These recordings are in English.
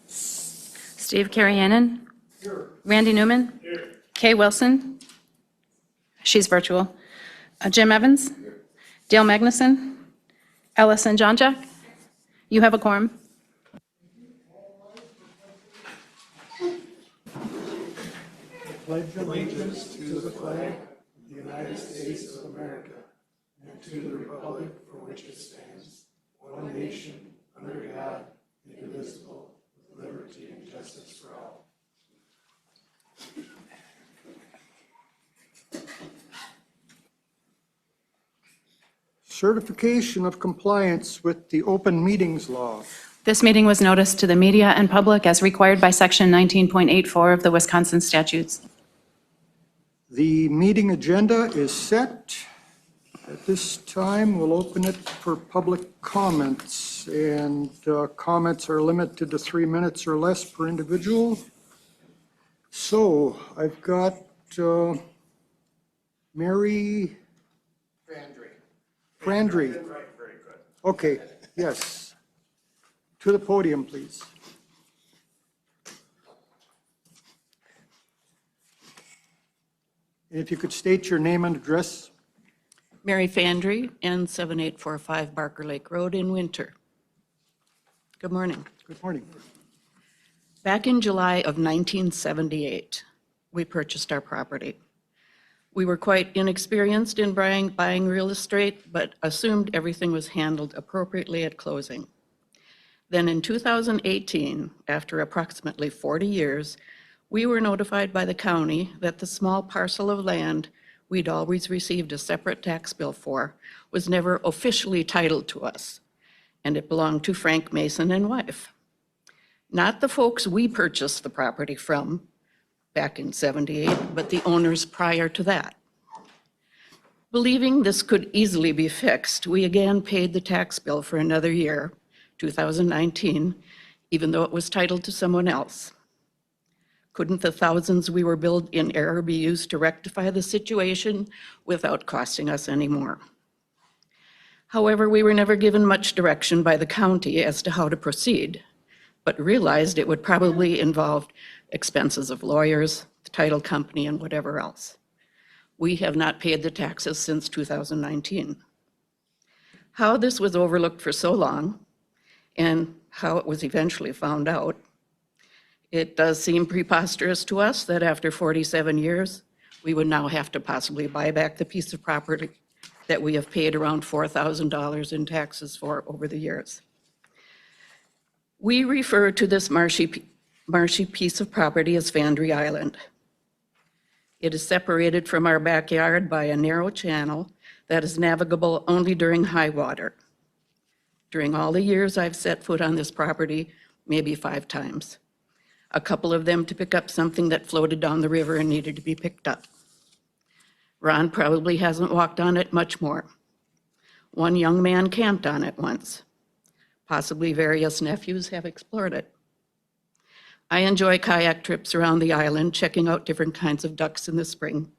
Steve Carriennen. Here. Randy Newman. Here. Kay Wilson. She's virtual. Jim Evans. Here. Dale Magnuson. Ellison Johnjack. You have a quorum. Pledge allegiance to the flag of the United States of America and to the republic for which it stands, one nation, under God, indivisible, with liberty and justice for all. Certification of compliance with the open meetings law. This meeting was noticed to the media and public as required by Section 19.84 of the Wisconsin statutes. The meeting agenda is set. At this time, we'll open it for public comments, and comments are limited to 3 minutes or less per individual. So I've got Mary Frandry. Very good. Okay, yes. To the podium, please. And if you could state your name and address. Mary Fandry, N7845 Barker Lake Road in Winter. Good morning. Good morning. Back in July of 1978, we purchased our property. We were quite inexperienced in buying real estate, but assumed everything was handled appropriately at closing. Then in 2018, after approximately 40 years, we were notified by the county that the small parcel of land we'd always received a separate tax bill for was never officially titled to us, and it belonged to Frank Mason and wife. Not the folks we purchased the property from back in '78, but the owners prior to that. Believing this could easily be fixed, we again paid the tax bill for another year, 2019, even though it was titled to someone else. Couldn't the thousands we were billed in error be used to rectify the situation without costing us any more? However, we were never given much direction by the county as to how to proceed, but realized it would probably involve expenses of lawyers, the title company, and whatever else. We have not paid the taxes since 2019. How this was overlooked for so long, and how it was eventually found out, it does seem preposterous to us that after 47 years, we would now have to possibly buy back the piece of property that we have paid around $4,000 in taxes for over the years. We refer to this marshy piece of property as Fandry Island. It is separated from our backyard by a narrow channel that is navigable only during high water. During all the years I've set foot on this property, maybe 5 times. A couple of them to pick up something that floated down the river and needed to be picked up. Ron probably hasn't walked on it much more. One young man camped on it once. Possibly various nephews have explored it. I enjoy kayak trips around the island, checking out different kinds of ducks in the spring,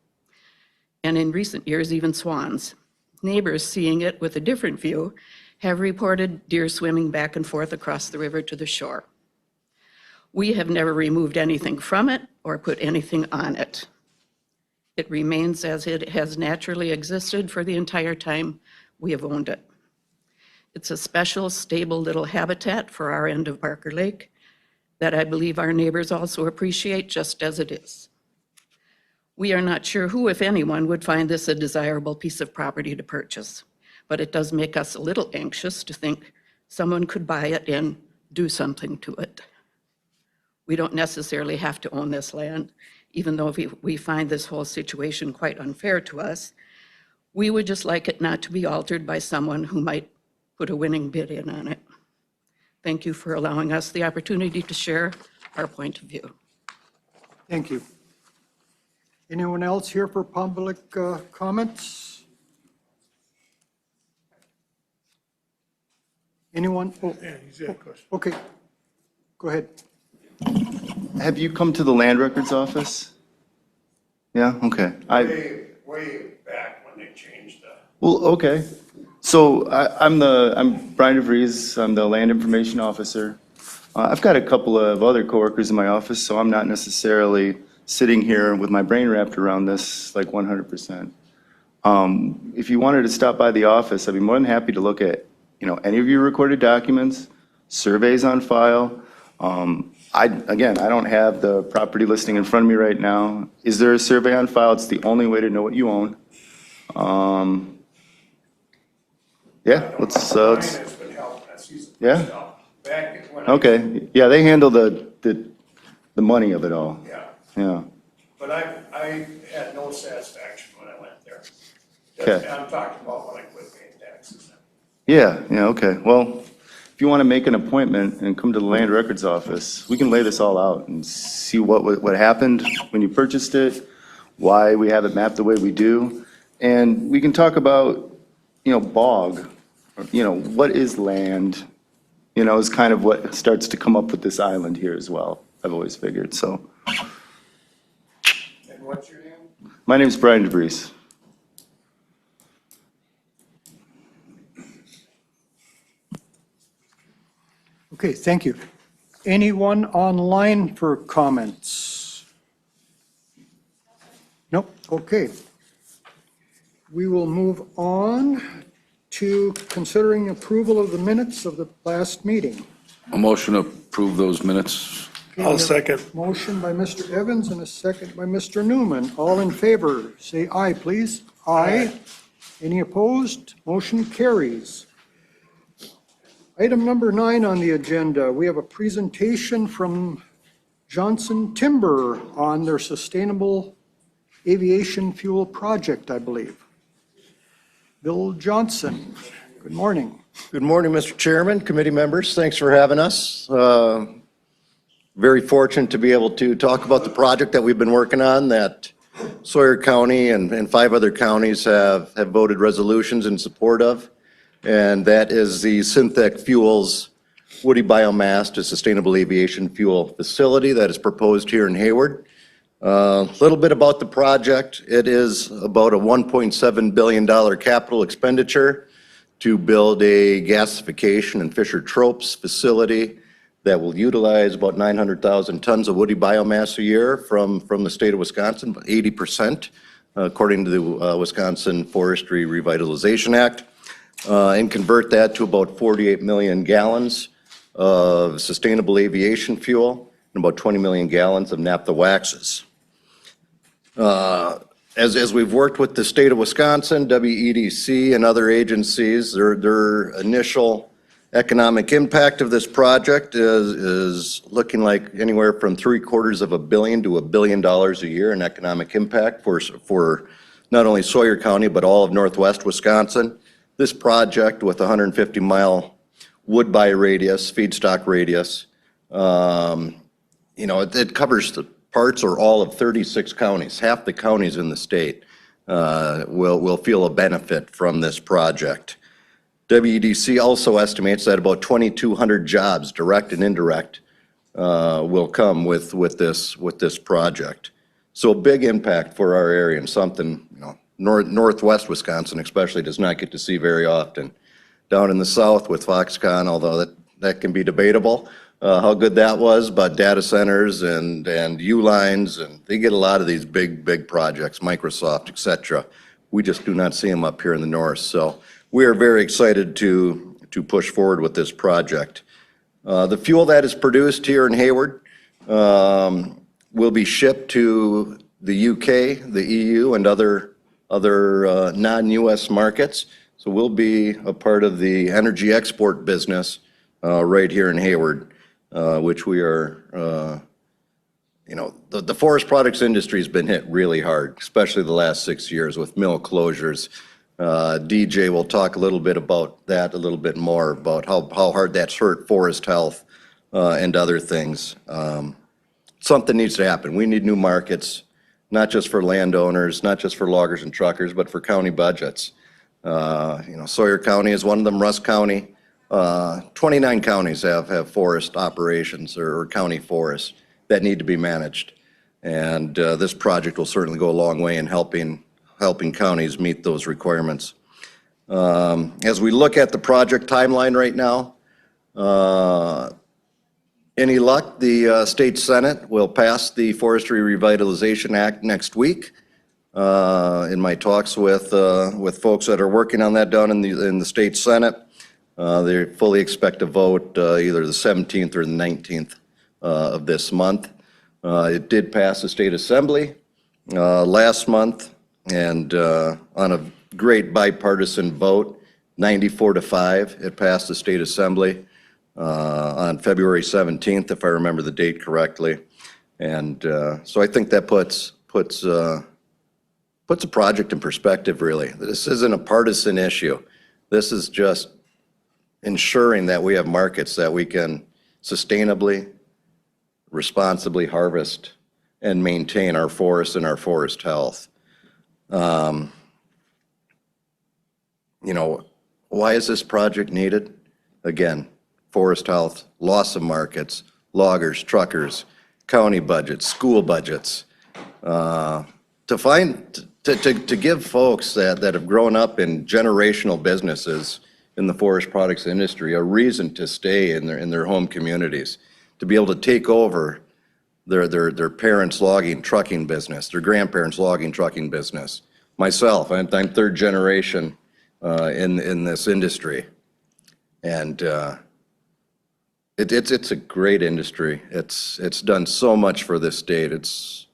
and in recent years, even swans. Neighbors seeing it with a different view have reported deer swimming back and forth across the river to the shore. We have never removed anything from it or put anything on it. It remains as it has naturally existed for the entire time we have owned it. It's a special, stable little habitat for our end of Barker Lake that I believe our neighbors also appreciate just as it is. We are not sure who, if anyone, would find this a desirable piece of property to purchase, but it does make us a little anxious to think someone could buy it and do something to it. We don't necessarily have to own this land, even though we find this whole situation quite unfair to us. We would just like it not to be altered by someone who might put a winning bid in on it. Thank you for allowing us the opportunity to share our point of view. Thank you. Anyone else here for public comments? Anyone? Oh, Yeah, he's got a question. okay. Go ahead. Have you come to the land records office? Yeah, okay. Way back when they changed the. Well, okay. So I'm Brian DeVries. I'm the land information officer. I've got a couple of other coworkers in my office, so I'm not necessarily sitting here with my brain wrapped around this like 100%. If you wanted to stop by the office, I'd be more than happy to look at, any of your recorded documents, surveys on file. Again, I don't have the property listing in front of me right now. Is there a survey on file? It's the only way to know what you own. Yeah, let's, Mine has been helping, that's easy. Yeah? Back when I, okay. Yeah, they handle the money of it all. yeah, Yeah. but I had no satisfaction when I went there. Okay. I'm talking about when I quit paying taxes. Yeah, okay. Well, if you want to make an appointment and come to the Land Records Office, we can lay this all out and see what happened when you purchased it, why we have it mapped the way we do, and we can talk about, bog, what is land, is kind of what starts to come up with this island here as well, I've always figured, so. And what's your name? My name's Brian DeVries. Okay, thank you. Anyone online for comments? Nope, okay. We will move on to considering approval of the minutes of the last meeting. A motion to approve those minutes. I'll second. Motion by Mr. Evans and a second by Mr. Newman. All in favor, say aye, please. Aye. Any opposed? Motion carries. Item number 9 on the agenda, we have a presentation from Johnson Timber on their sustainable aviation fuel project, I believe. Bill Johnson, good morning. Good morning, Mr. Chairman, committee members. Thanks for having us. Very fortunate to be able to talk about the project that we've been working on that Sawyer County and 5 other counties have voted resolutions in support of. And that is the Synthetic Fuels Woody Biomass to Sustainable Aviation Fuel Facility that is proposed here in Hayward. A little bit about the project. It is about a $1.7 billion capital expenditure to build a gasification and Fischer-Tropsch facility that will utilize about 900,000 tons of woody biomass a year from the state of Wisconsin, 80%, according to the Wisconsin Forestry Revitalization Act, and convert that to about 48 million gallons of sustainable aviation fuel and about 20 million gallons of naphtha waxes. As we've worked with the state of Wisconsin, WEDC, and other agencies, their initial economic impact of this project is looking like anywhere from $750 million to $1 billion a year in economic impact for not only Sawyer County, but all of northwest Wisconsin. This project with 150-mile wood buy radius, feedstock radius, it covers the parts or all of 36 counties. Half the counties in the state will feel a benefit from this project. WEDC also estimates that about 2,200 jobs, direct and indirect, will come with this project. So a big impact for our area and something, northwest Wisconsin especially does not get to see very often. Down in the south with Foxconn, although that can be debatable, how good that was, but data centers and U-lines, and they get a lot of these big projects, Microsoft, et cetera. We just do not see them up here in the north. So we are very excited to push forward with this project. The fuel that is produced here in Hayward will be shipped to the UK, the EU, and other non-US markets. So we'll be a part of the energy export business right here in Hayward, which we are, the forest products industry has been hit really hard, especially the last 6 years with mill closures. DJ will talk a little bit about that, a little bit more about how hard that's hurt forest health and other things. Something needs to happen. We need new markets, not just for landowners, not just for loggers and truckers, but for county budgets. Sawyer County is one of them, Russ County. 29 counties have forest operations or county forests that need to be managed. And this project will certainly go a long way in helping counties meet those requirements. As we look at the project timeline right now, Any luck, the state Senate will pass the Forestry Revitalization Act next week. In my talks with folks that are working on that down in the state Senate, they fully expect to vote either the 17th or the 19th of this month. It did pass the state assembly last month, and on a great bipartisan vote, 94-5, it passed the state assembly on February 17th, if I remember the date correctly. And so I think that puts a project in perspective, really. This isn't a partisan issue. This is just ensuring that we have markets that we can sustainably, responsibly harvest and maintain our forests and our forest health. You know, why is this project needed? Again, forest health, loss of markets, loggers, truckers, county budgets, school budgets. To give folks that have grown up in generational businesses in the forest products industry a reason to stay in their home communities, to be able to take over their parents' logging trucking business, their grandparents' logging trucking business. Myself, I'm third generation in this industry, and it's a great industry. It's done so much for this state. It's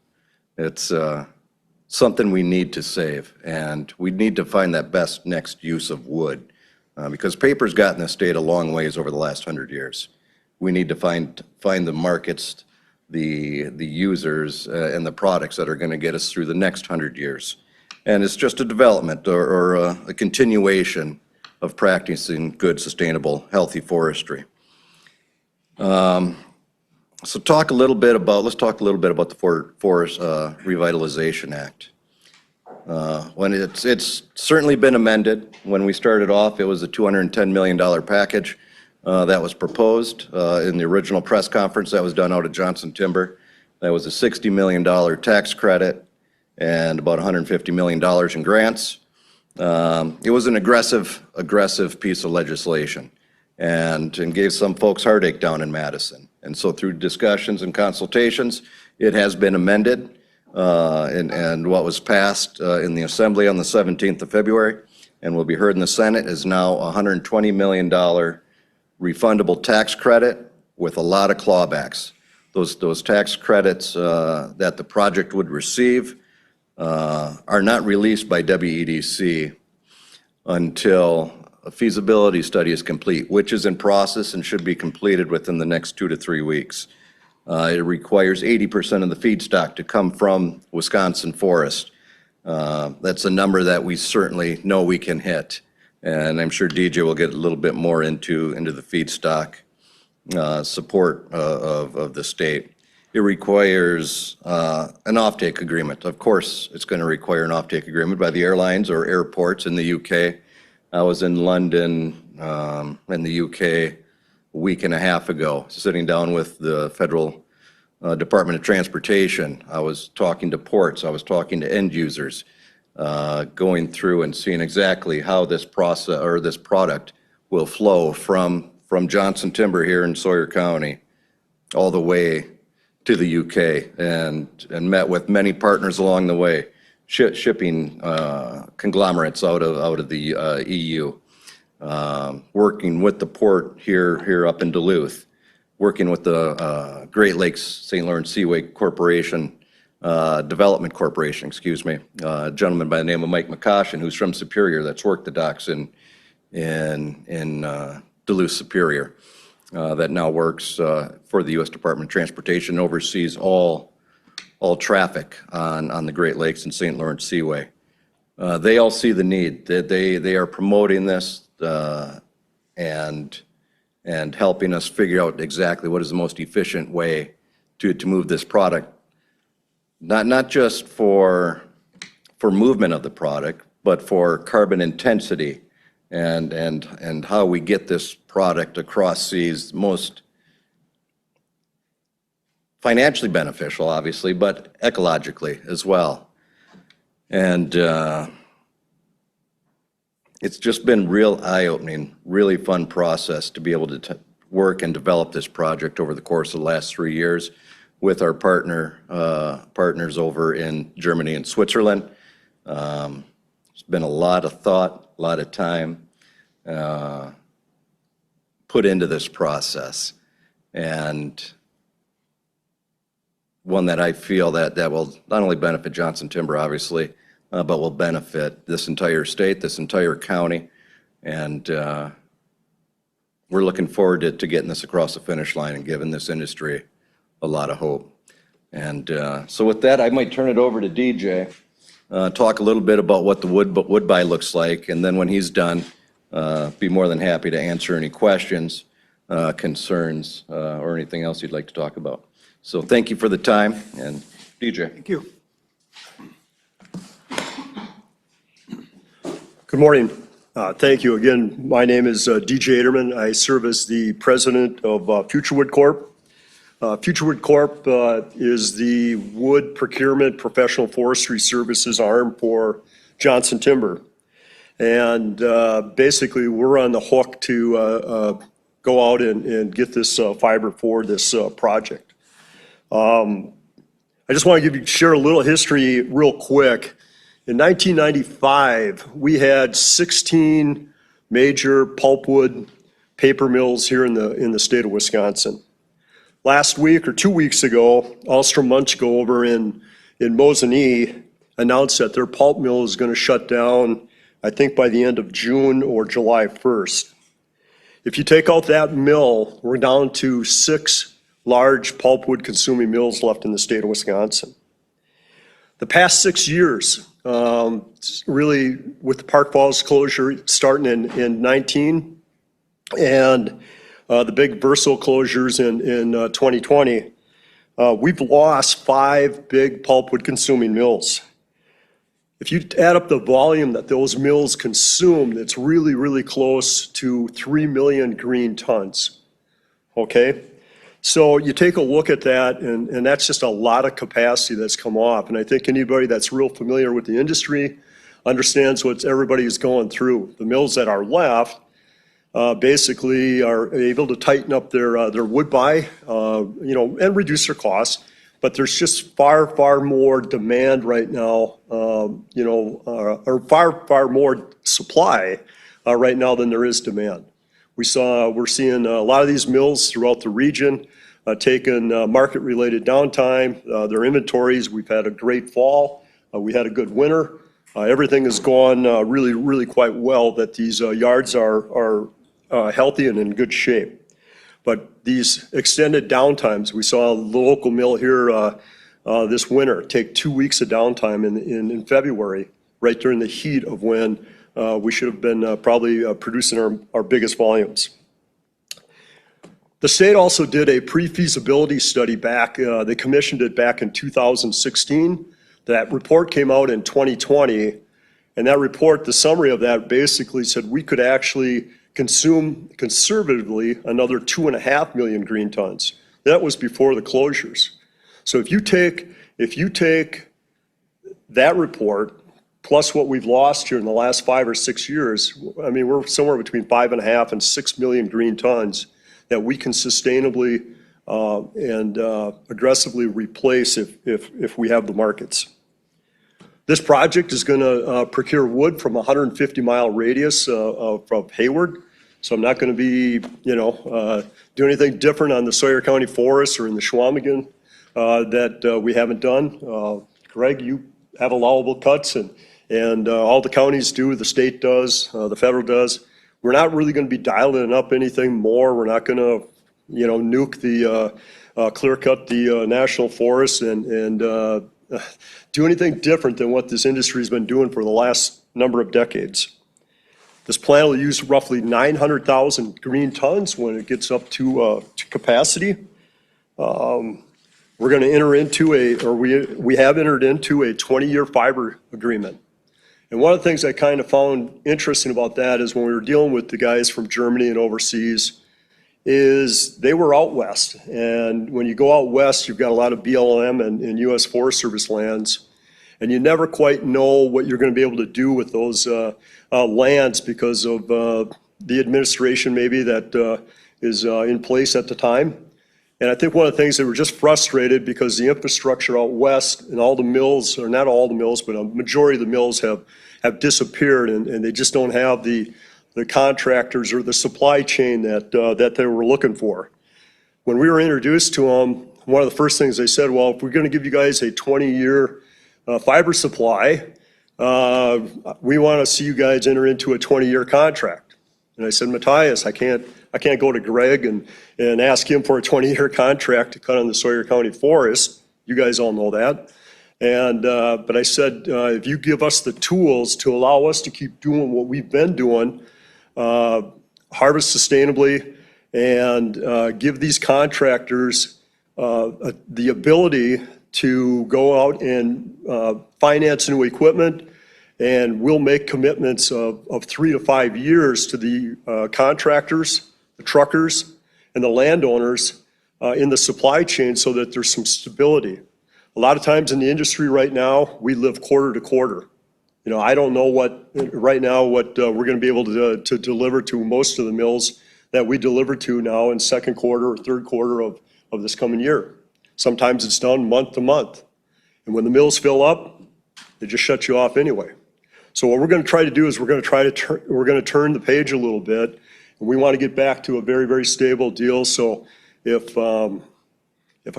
something we need to save, and we need to find that best next use of wood, because paper's gotten the state a long ways over the last 100 years. We need to find the markets, the users, and the products that are going to get us through the next 100 years. And it's just a development or a continuation of practicing good, sustainable, healthy forestry. So let's talk a little bit about the Forest Revitalization Act. When it's certainly been amended. When we started off, it was a $210 million package that was proposed in the original press conference that was done out at Johnson Timber. That was a $60 million tax credit and about $150 million in grants. It was an aggressive piece of legislation, and gave some folks heartache down in Madison. And so through discussions and consultations, it has been amended, and what was passed in the Assembly on the 17th of February and will be heard in the Senate is now a $120 million refundable tax credit with a lot of clawbacks. Those tax credits that the project would receive are not released by WEDC until a feasibility study is complete, which is in process and should be completed within the next 2 to 3 weeks. It requires 80% of the feedstock to come from Wisconsin forest. That's a number that we certainly know we can hit. And I'm sure DJ will get a little bit more into the feedstock support of the state. It requires an offtake agreement. Of course, it's going to require an offtake agreement by the airlines or airports in the UK. I was in London in the UK a week and a half ago, sitting down with the Federal Department of Transportation. I was talking to ports. I was talking to end users, going through and seeing exactly how this process or this product will flow from Johnson Timber here in Sawyer County all the way to the UK, and met with many partners along the way, shipping conglomerates out of the EU, working with the port here up in Duluth, working with the Great Lakes St. Lawrence Seaway Corporation, Development Corporation, excuse me, a gentleman by the name of Mike McCoshen, who's from Superior, that's worked the docks in Duluth, Superior, that now works for the U.S. Department of Transportation, oversees all traffic on the Great Lakes and St. Lawrence Seaway. They all see the need. They are promoting this and helping us figure out exactly what is the most efficient way to move this product, not just for movement of the product, but for carbon intensity and how we get this product across seas most financially beneficial, obviously, but ecologically as well. And it's just been real eye-opening, really fun process to be able to work and develop this project over the course of the last 3 years with our partners over in Germany and Switzerland. It's been a lot of thought, a lot of time put into this process, and one that I feel that will not only benefit Johnson Timber, obviously, but will benefit this entire state, this entire county, and we're looking forward to getting this across the finish line and giving this industry a lot of hope. And so with that, I might turn it over to DJ, talk a little bit about what the wood buy looks like, and then when he's done, be more than happy to answer any questions, concerns, or anything else you'd like to talk about. So thank you for the time, and DJ. Thank you. Good morning. Thank you again. My name is DJ Aderman. I serve as the president of Futurewood Corp. Futurewood Corp is the wood procurement professional forestry services arm for Johnson Timber. And basically, we're on the hook to go out and get this fiber for this project. I just want to share a little history real quick. In 1995, we had 16 major pulpwood paper mills here in the state of Wisconsin. Last week or 2 weeks ago, Alstrom-Munchko over in Mosinee announced that their pulp mill is going to shut down, I think by the end of June or July 1st. If you take out that mill, we're down to 6 large pulpwood consuming mills left in the state of Wisconsin. The past 6 years, really with the Park Falls closure starting in 19 and the big Verso closures in 2020, we've lost 5 big pulpwood consuming mills. If you add up the volume that those mills consumed, it's really, really close to 3 million green tons, okay? So you take a look at that, and that's just a lot of capacity that's come off. And I think anybody that's real familiar with the industry understands what everybody is going through. The mills that are left basically are able to tighten up their wood buy, and reduce their costs. But there's just far, far more demand right now, or far more supply right now than there is demand. We're seeing a lot of these mills throughout the region taking market-related downtime. Their inventories, we've had a great fall. We had a good winter. Everything has gone really, really quite well, that these yards are healthy and in good shape. But these extended downtimes, we saw a local mill here this winter take 2 weeks of downtime in February, right during the heat of when we should have been probably producing our biggest volumes. The state also did a pre-feasibility study back, they commissioned it back in 2016. That report came out in 2020, and that report, the summary of that basically said we could actually consume conservatively another 2.5 million green tons. That was before the closures. So if you take that report plus what we've lost here in the last 5 or 6 years, I mean, we're somewhere between 5.5 and 6 million green tons that we can sustainably and aggressively replace if we have the markets. This project is going to procure wood from a 150-mile radius from Hayward. So I'm not going to be, do anything different on the Sawyer County Forest or in the Chequamegon that we haven't done. Greg, you have allowable cuts, and all the counties do, the state does, the federal does. We're not really going to be dialing up anything more. We're not going to, nuke clear cut the national forest and do anything different than what this industry has been doing for the last number of decades. This plant will use roughly 900,000 green tons when it gets up to capacity. We're going to enter into we have entered into a 20-year fiber agreement. And one of the things I kind of found interesting about that is when we were dealing with the guys from Germany and overseas, is they were out west. And when you go out west, you've got a lot of BLM and U.S. Forest Service lands. And you never quite know what you're going to be able to do with those lands because of the administration maybe that is in place at the time. And I think one of the things, they were just frustrated because the infrastructure out west and all the mills, or not all the mills, but a majority of the mills have disappeared, and they just don't have the contractors or the supply chain that they were looking for. When we were introduced to them, one of the first things they said, well, if we're going to give you guys a 20-year fiber supply, we want to see you guys enter into a 20-year contract. And I said, Matthias, I can't go to Greg and ask him for a 20-year contract to cut on the Sawyer County forest. You guys all know that. And, but I said, if you give us the tools to allow us to keep doing what we've been doing, harvest sustainably, and give these contractors the ability to go out and finance new equipment, and we'll make commitments of 3 to 5 years to the contractors, the truckers, and the landowners in the supply chain so that there's some stability. A lot of times in the industry right now, we live quarter to quarter. You know, I don't know right now what we're going to be able to deliver to most of the mills that we deliver to now in second quarter or third quarter of this coming year. Sometimes it's done month to month. And when the mills fill up, they just shut you off anyway. So what we're going to try to do is we're going to turn the page a little bit, and we want to get back to a very, very stable deal. So if a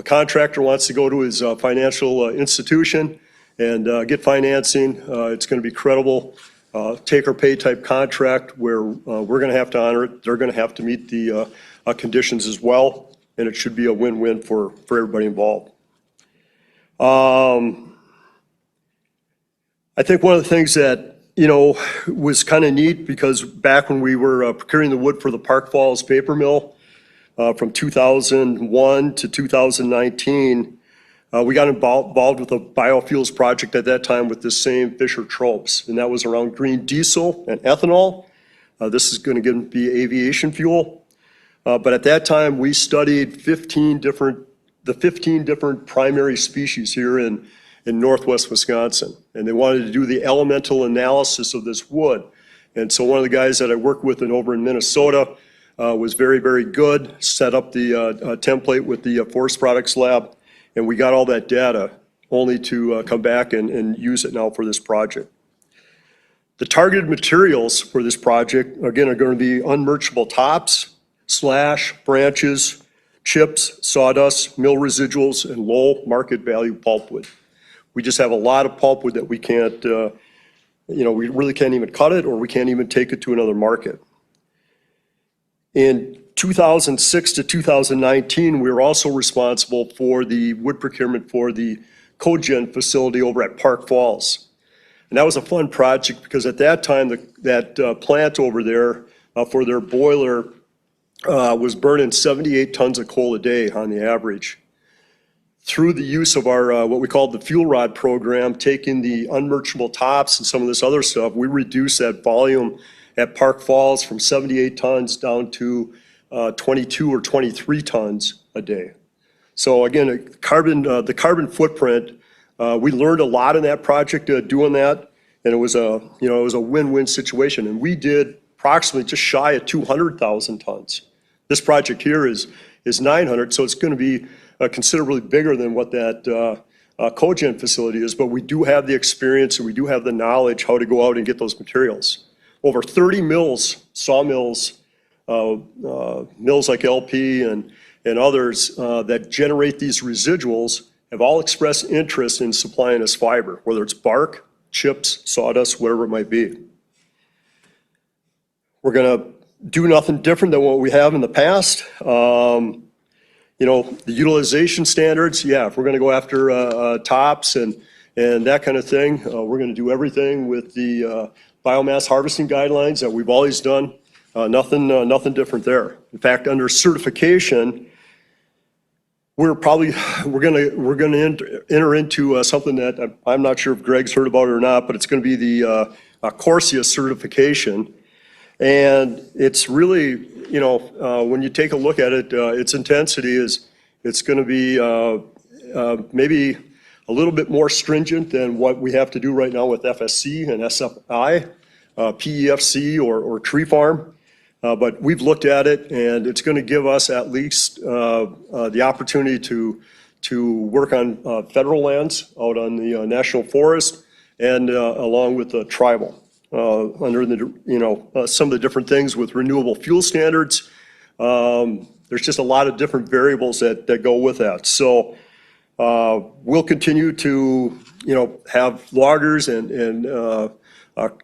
contractor wants to go to his financial institution and get financing, it's going to be credible, take or pay type contract where we're going to have to honor it. They're going to have to meet the conditions as well, and it should be a win-win for everybody involved. I think one of the things that, you know, was kind of neat, because back when we were procuring the wood for the Park Falls paper mill from 2001 to 2019, we got involved with a biofuels project at that time with this same Fischer-Tropsch, and that was around green diesel and ethanol. This is going to be aviation fuel. But at that time, we studied 15 different primary species here in northwest Wisconsin. And they wanted to do the elemental analysis of this wood. And so one of the guys that I worked with over in Minnesota was very, very good, set up the template with the Forest Products Lab, and we got all that data only to come back and use it now for this project. The targeted materials for this project, again, are going to be unmerchable tops, slash, branches, chips, sawdust, mill residuals, and low market value pulpwood. We just have a lot of pulpwood that we can't, we really can't even cut it, or we can't even take it to another market. In 2006 to 2019, we were also responsible for the wood procurement for the cogen facility over at Park Falls. And that was a fun project because at that time, that plant over there for their boiler was burning 78 tons of coal a day on the average. Through the use of our, what we called the fuel rod program, taking the unmerchable tops and some of this other stuff, we reduced that volume at Park Falls from 78 tons down to 22 or 23 tons a day. So again, the carbon footprint, we learned a lot in that project doing that, and it was a win-win situation. And we did approximately just shy of 200,000 tons. This project here is 900, so it's going to be considerably bigger than what that cogen facility is, but we do have the experience and we do have the knowledge how to go out and get those materials. Over 30 mills, sawmills, mills like LP and others that generate these residuals have all expressed interest in supplying us fiber, whether it's bark, chips, sawdust, whatever it might be. We're going to do nothing different than what we have in the past. The utilization standards, yeah, if we're going to go after tops and that kind of thing, we're going to do everything with the biomass harvesting guidelines that we've always done. Nothing different there. In fact, under certification, we're going to enter into something that I'm not sure if Greg's heard about it or not, but it's going to be the CORSIA certification. And it's really, when you take a look at it, its intensity it's going to be maybe a little bit more stringent than what we have to do right now with FSC and SFI, PEFC or tree farm. But we've looked at it, and it's going to give us at least the opportunity to work on federal lands out on the national forest and along with the tribal, under the, some of the different things with renewable fuel standards. There's just a lot of different variables that go with that. So we'll continue to, have loggers and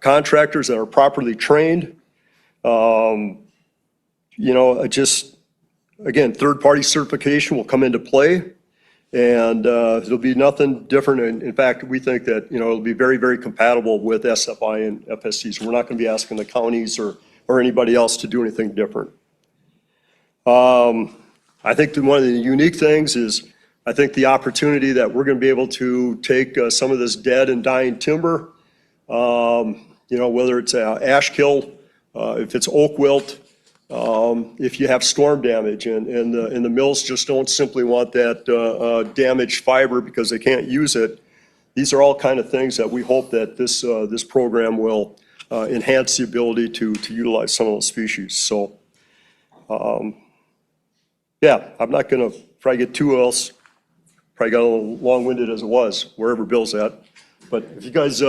contractors that are properly trained. Just, again, third-party certification will come into play, and there'll be nothing different. In fact, we think that, it'll be very, very compatible with SFI and FSC. So we're not going to be asking the counties or anybody else to do anything different. I think that one of the unique things is, I think the opportunity that we're going to be able to take some of this dead and dying timber, whether it's ash kill, if it's oak wilt, if you have storm damage, and the mills just don't simply want that damaged fiber because they can't use it. These are all kind of things that we hope that this program will enhance the ability to utilize some of those species. So, yeah, I'm not going to probably get too else. Probably got a little long-winded as it was, wherever Bill's at. But if you guys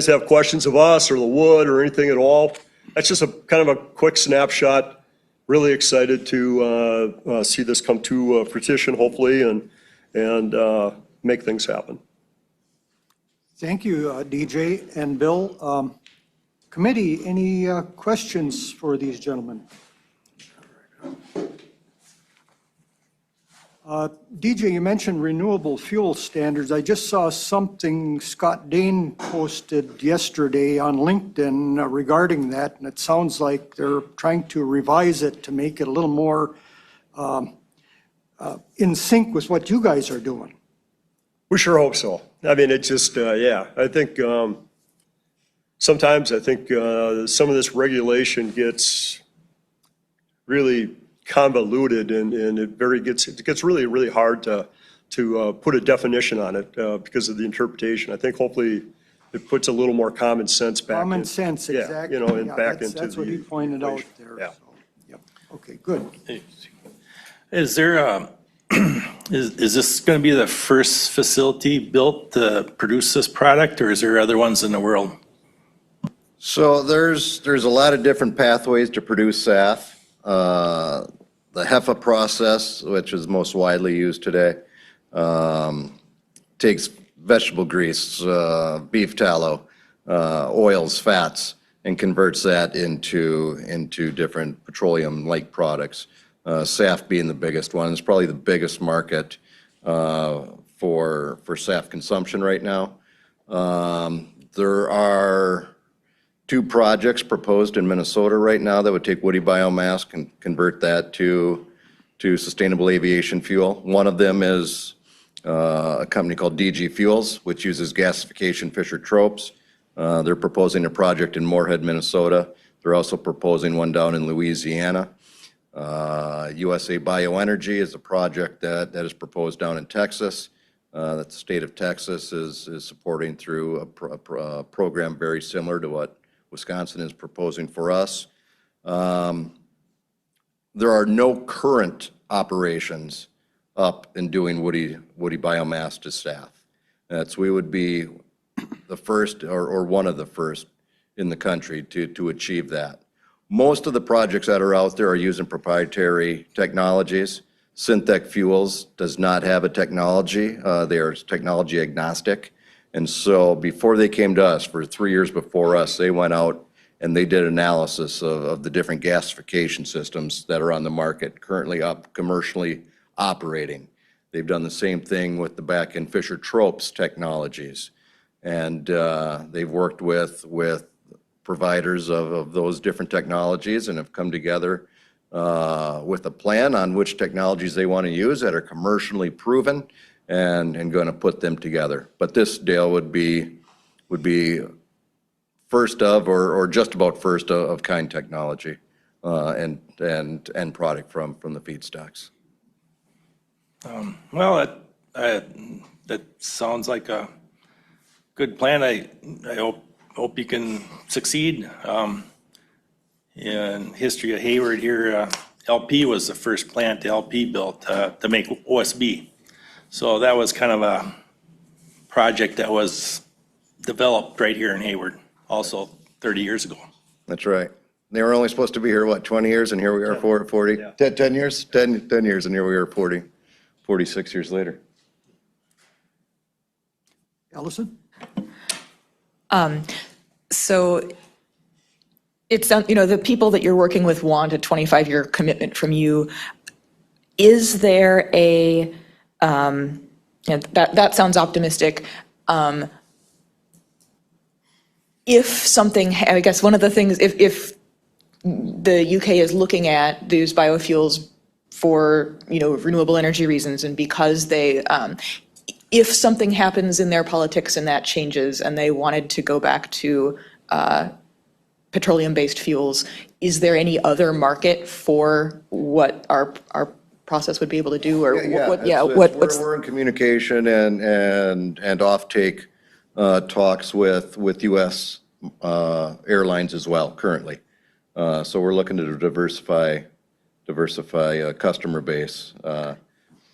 have questions of us or the wood or anything at all, that's just a kind of a quick snapshot. Really excited to see this come to fruition, hopefully, and make things happen. Thank you, DJ and Bill. Committee, any questions for these gentlemen? DJ, you mentioned renewable fuel standards. I just saw something Scott Dane posted yesterday on LinkedIn regarding that, and it sounds like they're trying to revise it to make it a little more in sync with what you guys are doing. We sure hope so. I mean, it just, yeah, I think sometimes some of this regulation gets really convoluted, and it gets really, really hard to put a definition on it because of the interpretation. I think hopefully it puts a little more common sense back. Common sense, Yeah, exactly. and Yeah, back that's- into That's what the he pointed out equation. there. Yeah. So, yep. Okay, good. Is there is this going to be the first facility built to produce this product, or is there other ones in the world? So there's a lot of different pathways to produce SAF. The HEFA process, which is most widely used today, takes vegetable grease, beef tallow, oils, fats, and converts that into different petroleum-like products. SAF being the biggest one. It's probably the biggest market for SAF consumption right now. There are 2 projects proposed in Minnesota right now that would take woody biomass and convert that to sustainable aviation fuel. One of them is a company called DG Fuels, which uses gasification Fischer-Tropsch. They're proposing a project in Moorhead, Minnesota. They're also proposing one down in Louisiana. USA Bioenergy is a project that is proposed down in Texas, that the state of Texas is supporting through a program very similar to what Wisconsin is proposing for us. There are no current operations up in doing woody biomass to SAF. We would be the first or one of the first in the country to achieve that. Most of the projects that are out there are using proprietary technologies. Synthetic Fuels does not have a technology. They are technology agnostic. And so before they came to us, for 3 years before us, they went out and they did analysis of the different gasification systems that are on the market, currently commercially operating. They've done the same thing with the back-end Fischer-Tropsch technologies. And they've worked with providers of those different technologies and have come together with a plan on which technologies they want to use that are commercially proven and going to put them together. But this, Dale, would be first of or just about first of kind technology and product from the feedstocks. Well, that sounds like a good plan. I hope you can succeed. in history of Hayward here, LP was the first plant LP built to make OSB. So that was kind of a project that was developed right here in Hayward, also 30 years ago. That's right. They were only supposed to be here, what, 20 years, and here we are, 40? 10 years? 10 years, and here we are, 46 years later. Allison? So it's, the people that you're working with want a 25-year commitment from you. Is there that sounds optimistic. If something, I guess one of the things, if the UK is looking at these biofuels for, renewable energy reasons, and because they, if something happens in their politics and that changes and they wanted to go back to petroleum-based fuels, is there any other market for what our process would be able to do, or what's? We're in communication and offtake talks with US airlines as well currently. So we're looking to diversify customer base.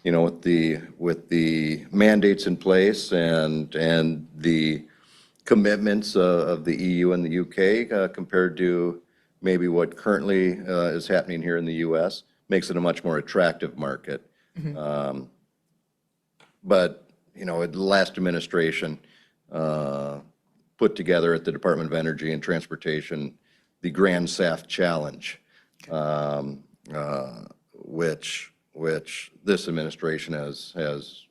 With the mandates in place and the commitments of the EU and the UK compared to maybe what currently is happening here in the US, makes it a much more attractive market. But, the last administration put together at the Department of Energy and Transportation the Grand SAF Challenge, which this administration has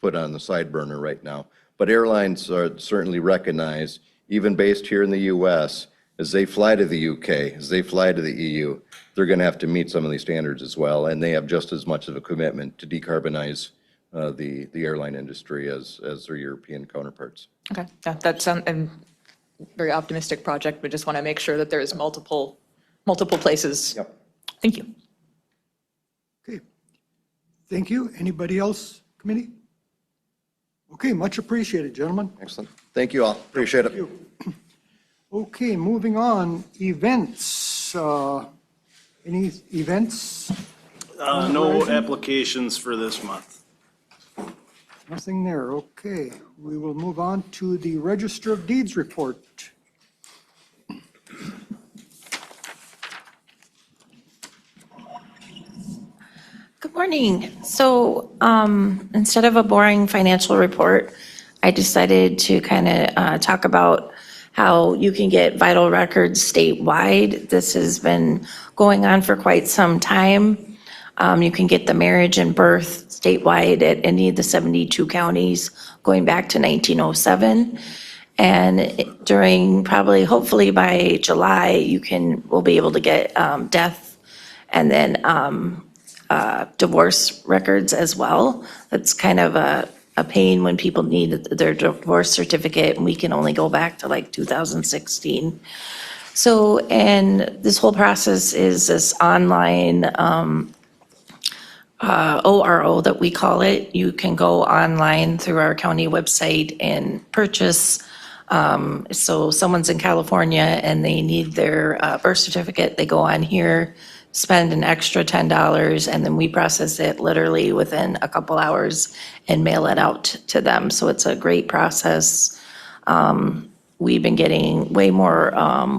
put on the side burner right now. But airlines are certainly recognize, even based here in the US, as they fly to the UK, as they fly to the EU, they're going to have to meet some of these standards as well, and they have just as much of a commitment to decarbonize the airline industry as their European counterparts. Okay, yeah, that sounds a very optimistic project, but just want to make sure that there's multiple places. Yep. Thank you. Okay. Thank you. Anybody else, committee? Okay, much appreciated, gentlemen. Excellent. Thank you all. Appreciate it. Thank you. Okay, moving on, events. Any events? No applications for this month. Nothing there, okay. We will move on to the Register of Deeds report. Good morning. So instead of a boring financial report, I decided to kind of talk about how you can get vital records statewide. This has been going on for quite some time. You can get the marriage and birth statewide at any of the 72 counties going back to 1907. And during hopefully by July, we'll be able to get death and then divorce records as well. That's kind of a pain when people need their divorce certificate, and we can only go back to like 2016. So, and this whole process is this online ORO that we call it. You can go online through our county website and purchase. So someone's in California and they need their birth certificate, they go on here, spend an extra $10, and then we process it literally within a couple hours and mail it out to them. So it's a great process. We've been getting way more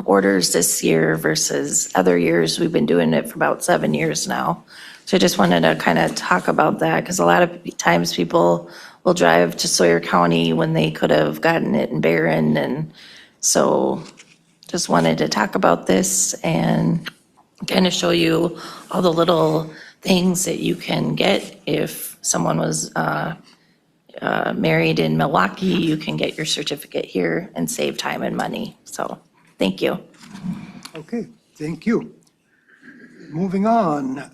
orders this year versus other years. We've been doing it for about 7 years now. So I just wanted to kind of talk about that, because a lot of times people will drive to Sawyer County when they could have gotten it in Barron. And so just wanted to talk about this and kind of show you all the little things that you can get. If someone was married in Milwaukee, you can get your certificate here and save time and money. So thank you. Okay, thank you. Moving on,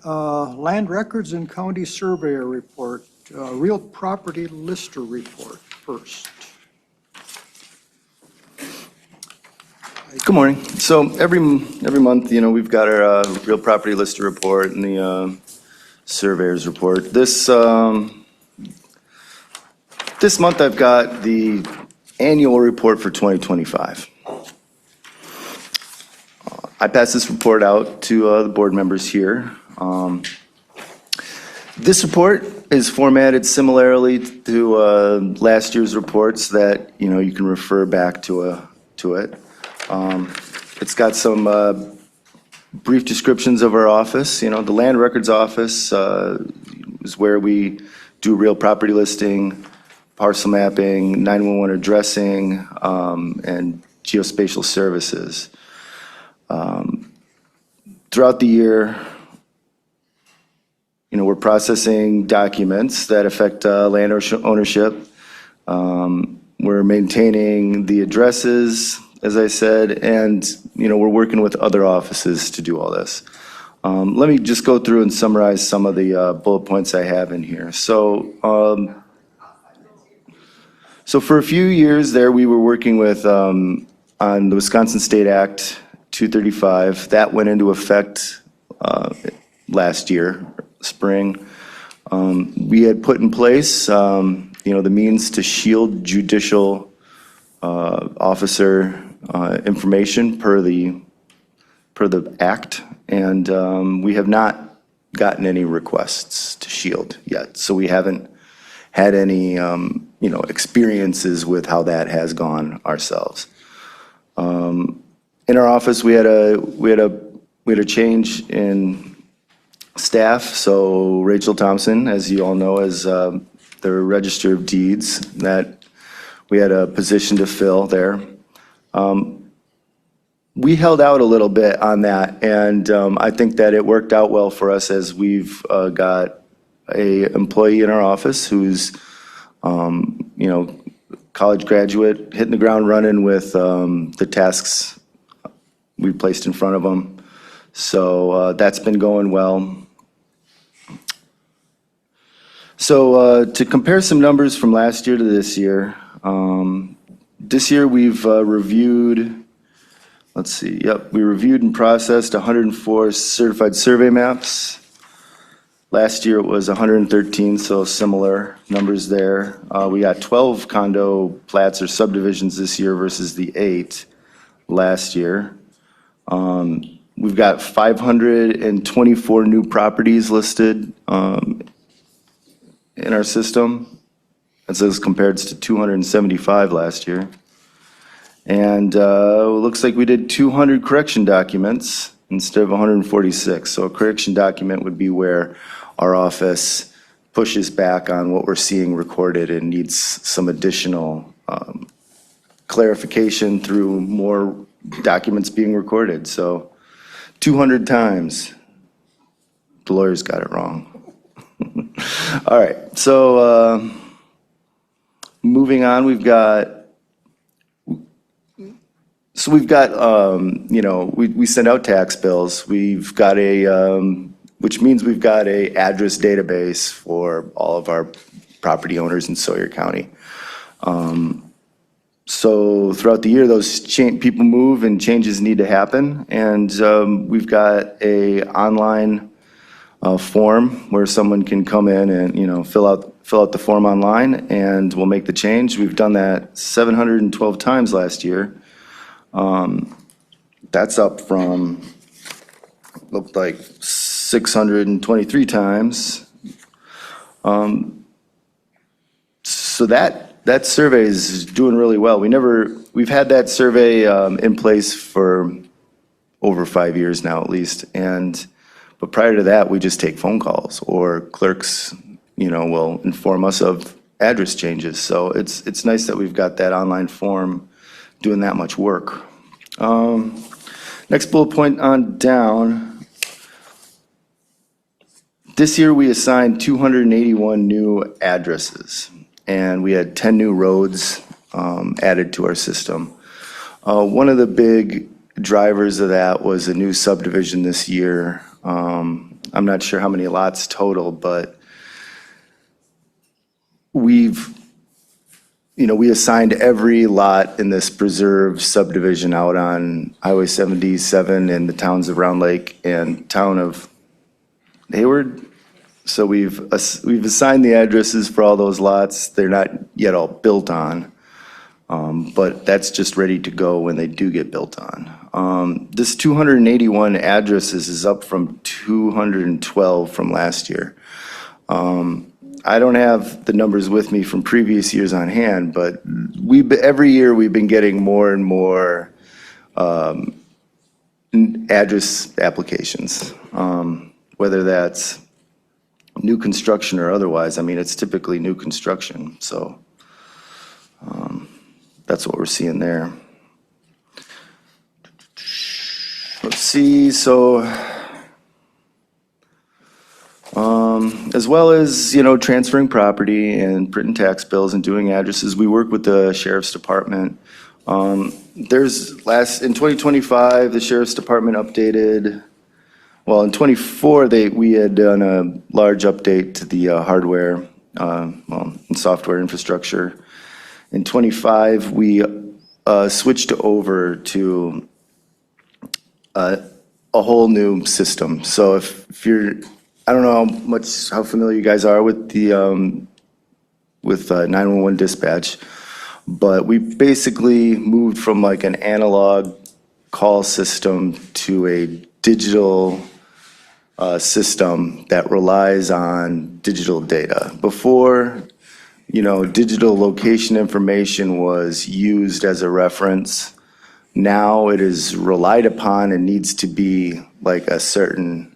land records and county surveyor report, real property lister report first. Good morning. So every month, we've got our real property lister report and the surveyor's report. This month I've got the annual report for 2025. I pass this report out to the board members here. This report is formatted similarly to last year's reports that, you can refer back to it. It's got some brief descriptions of our office. The Land Records Office is where we do real property listing, parcel mapping, 911 addressing, and geospatial services. Throughout the year, we're processing documents that affect land ownership. We're maintaining the addresses, as I said, and, we're working with other offices to do all this. Let me just go through and summarize some of the bullet points I have in here. So for a few years there, we were working with, on the Wisconsin State Act 235. That went into effect last year, spring. We had put in place, the means to shield judicial officer information per the act, and we have not gotten any requests to shield yet. So we haven't had any, experiences with how that has gone ourselves. In our office, we had a change in staff. So Rachel Thompson, as you all know, is the Register of Deeds, that we had a position to fill there. We held out a little bit on that, and I think that it worked out well for us, as we've got a employee in our office who's, college graduate, hitting the ground running with the tasks we placed in front of them. So that's been going well. So to compare some numbers from last year to this year we've reviewed, we reviewed and processed 104 certified survey maps. Last year it was 113, so similar numbers there. We got 12 condo plats or subdivisions this year versus the 8 last year. We've got 524 new properties listed in our system. That says compared to 275 last year. And it looks like we did 200 correction documents instead of 146. So a correction document would be where our office pushes back on what we're seeing recorded and needs some additional clarification through more documents being recorded. So 200 times, the lawyers got it wrong. All right, so moving on, we send out tax bills. We've got which means we've got a address database for all of our property owners in Sawyer County. So throughout the year, those people move and changes need to happen. And we've got a online form where someone can come in and, fill out the form online, and we'll make the change. We've done that 712 times last year. That's up from, looked like 623 times. So that survey is doing really well. We've had that survey in place for over 5 years now at least. But prior to that, we just take phone calls, or clerks, will inform us of address changes. So it's nice that we've got that online form doing that much work. Next bullet point on down. This year, we assigned 281 new addresses, and we had 10 new roads added to our system. One of the big drivers of that was a new subdivision this year. I'm not sure how many lots total, but we assigned every lot in this preserve subdivision out on Highway 77 in the towns of Round Lake and town of Hayward. So we've assigned the addresses for all those lots. They're not yet all built on. But that's just ready to go when they do get built on. This 281 addresses is up from 212 from last year. I don't have the numbers with me from previous years on hand, but every year we've been getting more and more address applications, whether that's new construction or otherwise. I mean, it's typically new construction, so that's what we're seeing there. Let's see, so as well as, transferring property and printing tax bills and doing addresses, we work with the Sheriff's Department. In 2025, the Sheriff's Department updated, well, in '24, we had done a large update to the hardware, and software infrastructure. In '25, we switched over to a whole new system. So if you're, I don't know how familiar you guys are with the 911 dispatch, but we basically moved from like an analog call system to a digital system that relies on digital data. Before, digital location information was used as a reference. Now it is relied upon and needs to be like a certain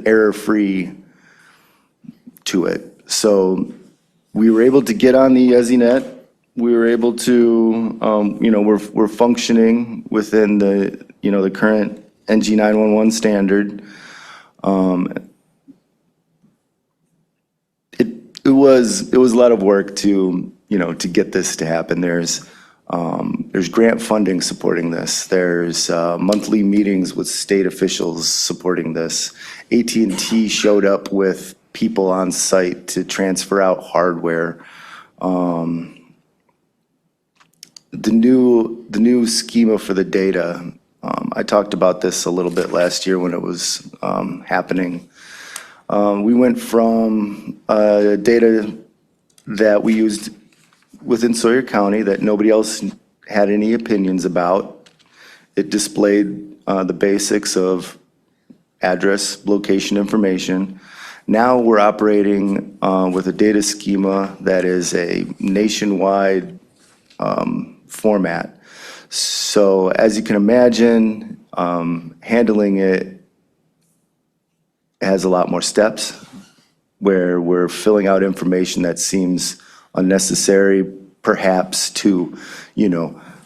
error-free to it. So we were able to get on the EZNet. We were able to, we're functioning within the, the current NG 911 standard. It was a lot of work to get this to happen. There's grant funding supporting this. There's monthly meetings with state officials supporting this. AT&T showed up with people on site to transfer out hardware. The new schema for the data, I talked about this a little bit last year when it was happening. We went from data that we used within Sawyer County that nobody else had any opinions about. It displayed the basics of address, location information. Now we're operating with a data schema that is a nationwide format. So as you can imagine, handling it has a lot more steps where we're filling out information that seems unnecessary, perhaps to,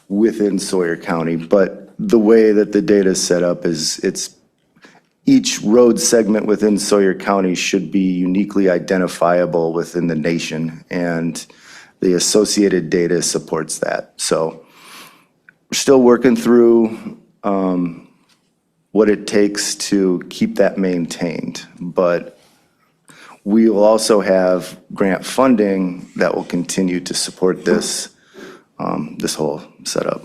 within Sawyer County. But the way that the data is set up is each road segment within Sawyer County should be uniquely identifiable within the nation, and the associated data supports that. So we're still working through what it takes to keep that maintained, but we will also have grant funding that will continue to support this whole setup.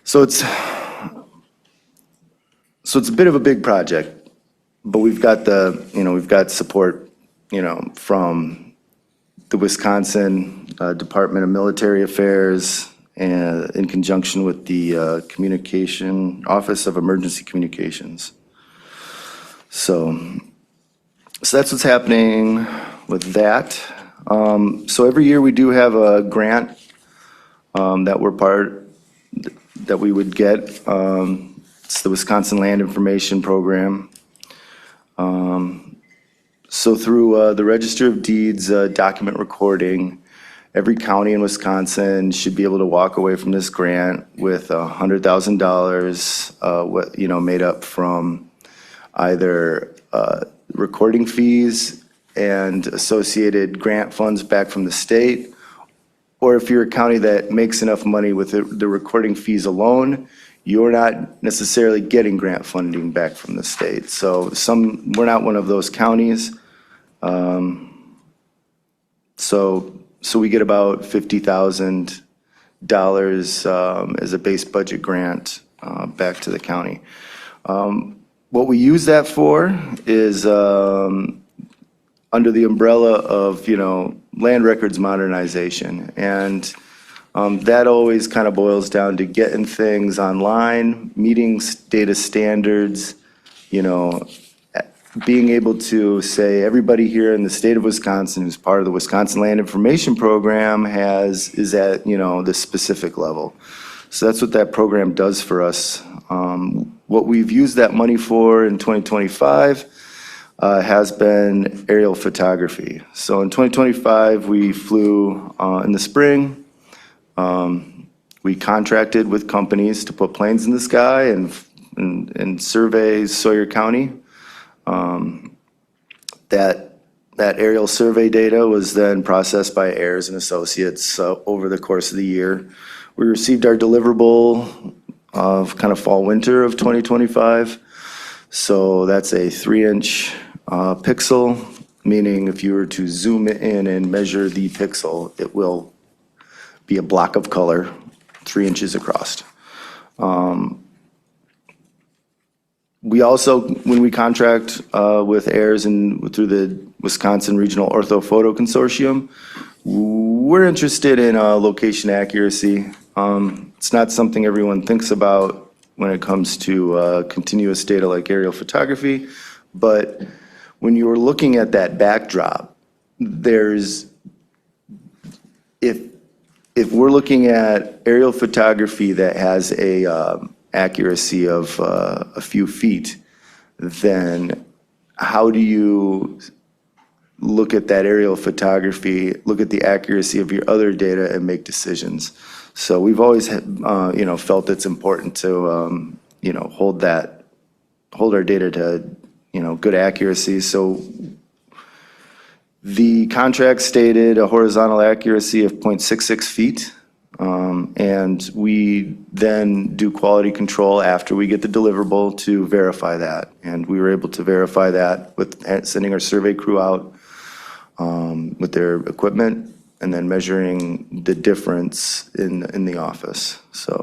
So it's a bit of a big project, but we've got support, from the Wisconsin Department of Military Affairs, and in conjunction with the Office of Emergency Communications. So that's what's happening with that. So every year we do have a grant that we would get. It's the Wisconsin Land Information Program. So through the Register of Deeds document recording, every county in Wisconsin should be able to walk away from this grant with $100,000, made up from either recording fees and associated grant funds back from the state, or if you're a county that makes enough money with the recording fees alone, you're not necessarily getting grant funding back from the state. So we're not one of those counties. So we get about $50,000 as a base budget grant back to the county. What we use that for is under the umbrella of, land records modernization. And that always kind of boils down to getting things online, meeting data standards, being able to say everybody here in the state of Wisconsin who's part of the Wisconsin Land Information Program is at, this specific level. So that's what that program does for us. What we've used that money for in 2025 has been aerial photography. So in 2025, we flew in the spring. We contracted with companies to put planes in the sky and survey Sawyer County. That aerial survey data was then processed by Ayers and Associates over the course of the year. We received our deliverable of kind of fall/winter of 2025. So that's a 3-inch pixel, meaning if you were to zoom in and measure the pixel, it will be a block of color 3 inches across. We also, when we contract with Ayers and through the Wisconsin Regional Orthophoto Consortium, we're interested in location accuracy. It's not something everyone thinks about when it comes to continuous data like aerial photography, but when you're looking at that backdrop, if we're looking at aerial photography that has a accuracy of a few feet, then how do you look at that aerial photography, look at the accuracy of your other data and make decisions? So we've always felt it's important to hold our data to good accuracy. So the contract stated a horizontal accuracy of 0.66 feet. And we then do quality control after we get the deliverable to verify that. And we were able to verify that with sending our survey crew out with their equipment and then measuring the difference in the office. So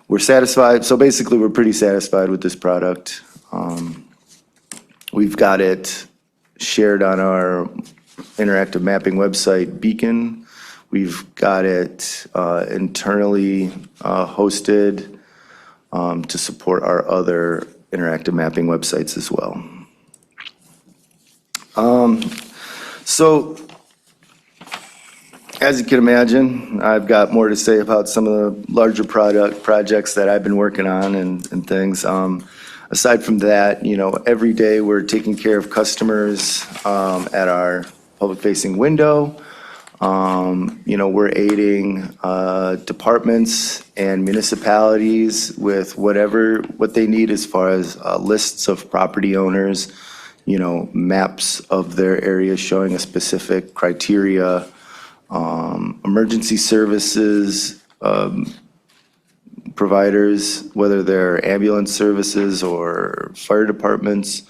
we're satisfied. So basically, we're pretty satisfied with this product. We've got it shared on our interactive mapping website, Beacon. We've got it internally hosted to support our other interactive mapping websites as well. So, as you can imagine, I've got more to say about some of the larger projects that I've been working on and things. Aside from that, every day we're taking care of customers at our public-facing window. We're aiding departments and municipalities with what they need as far as lists of property owners, maps of their area showing a specific criteria, emergency services providers, whether they're ambulance services or fire departments.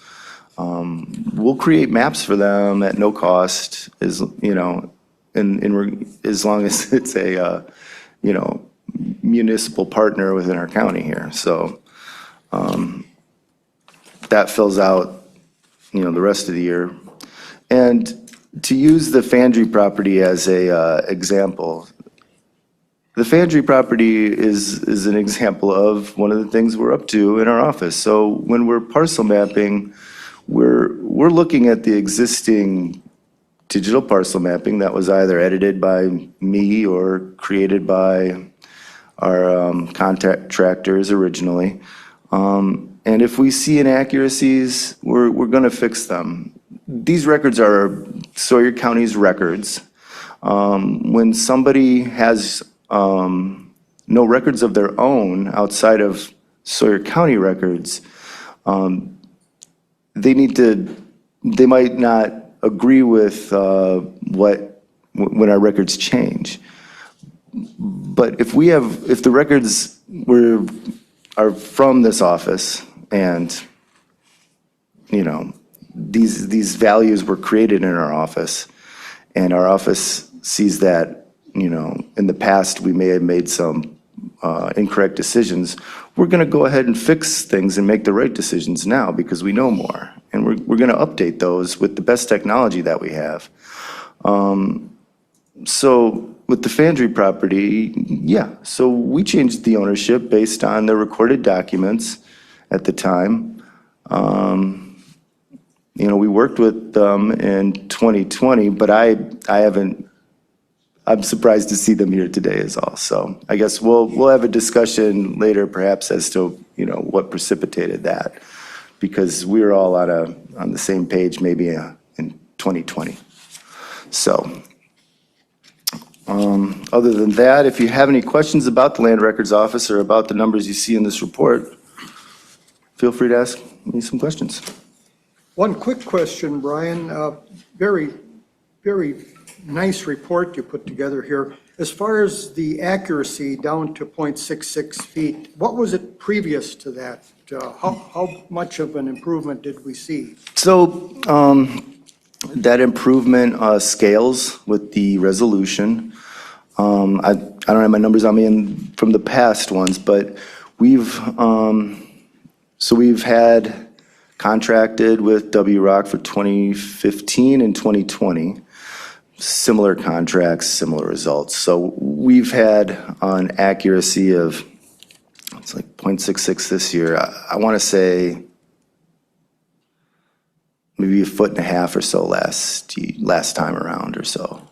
We'll create maps for them at no cost, as long as it's a municipal partner within our county here. So that fills out the rest of the year. And to use the Fandry property as a example, the Fandry property is an example of one of the things we're up to in our office. So when we're parcel mapping, we're looking at the existing digital parcel mapping that was either edited by me or created by our contractors originally. And if we see inaccuracies, we're going to fix them. These records are Sawyer County's records. When somebody has no records of their own outside of Sawyer County records, they might not agree with when our records change. But if the records are from this office and these values were created in our office, and our office sees that in the past we may have made some incorrect decisions, we're going to go ahead and fix things and make the right decisions now because we know more. And and we're going to update those with the best technology that we have. So with the Fandry property, yeah, so we changed the ownership based on the recorded documents at the time. You know, we worked with them in 2020, but I haven't, I'm surprised to see them here today is all. So I guess we'll have a discussion later perhaps as to, you know, what precipitated that, because we were all on the same page maybe in 2020. So other than that, if you have any questions about the Land Records Office or about the numbers you see in this report, feel free to ask me some questions. One quick question, Brian. Very, very nice report you put together here. As far as the accuracy down to 0.66 feet, what was it previous to that? How much of an improvement did we see? So that improvement scales with the resolution. I don't have my numbers on me from the past ones, but we've had contracted with W-Rock for 2015 and 2020. Similar contracts, similar results. So we've had an accuracy of, it's like 0.66 this year. I want to say maybe 1.5 feet or so last time around or so.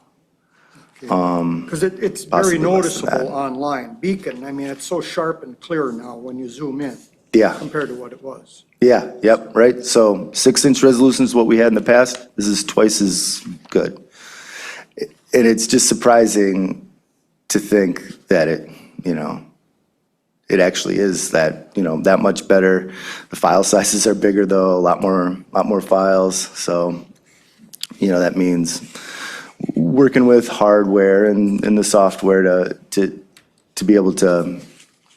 Because it's Possibly very less than that. noticeable online. Beacon, I mean, it's so sharp and clear now when you zoom in Yeah. compared to what it was. Yeah, yep, right. So 6-inch resolution is what we had in the past. This is twice as good. And it's just surprising to think that it, you know, it actually is that, you know, that much better. The file sizes are bigger though, a lot more files. So, you know, that means working with hardware and the software to be able to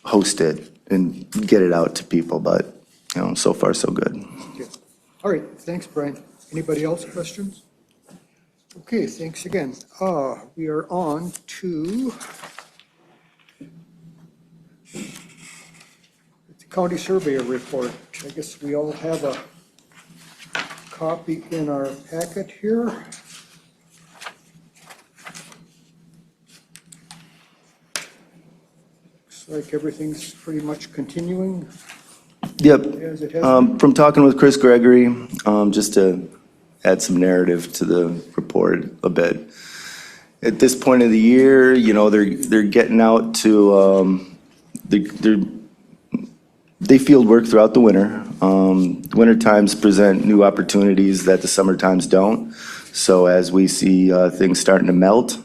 host it and get it out to people. But, you know, so far so good. Yeah. All right, thanks, Brian. Anybody else questions? Okay, thanks again. We are on to the county surveyor report. I guess we all have a copy in our packet here. Looks like everything's pretty much continuing Yep. as it has been. From talking with Chris Gregory, just to add some narrative to the report a bit. At this point of the year, you know, they're getting out to, they field work throughout the winter. Winter times present new opportunities that the summer times don't. So as we see things starting to melt,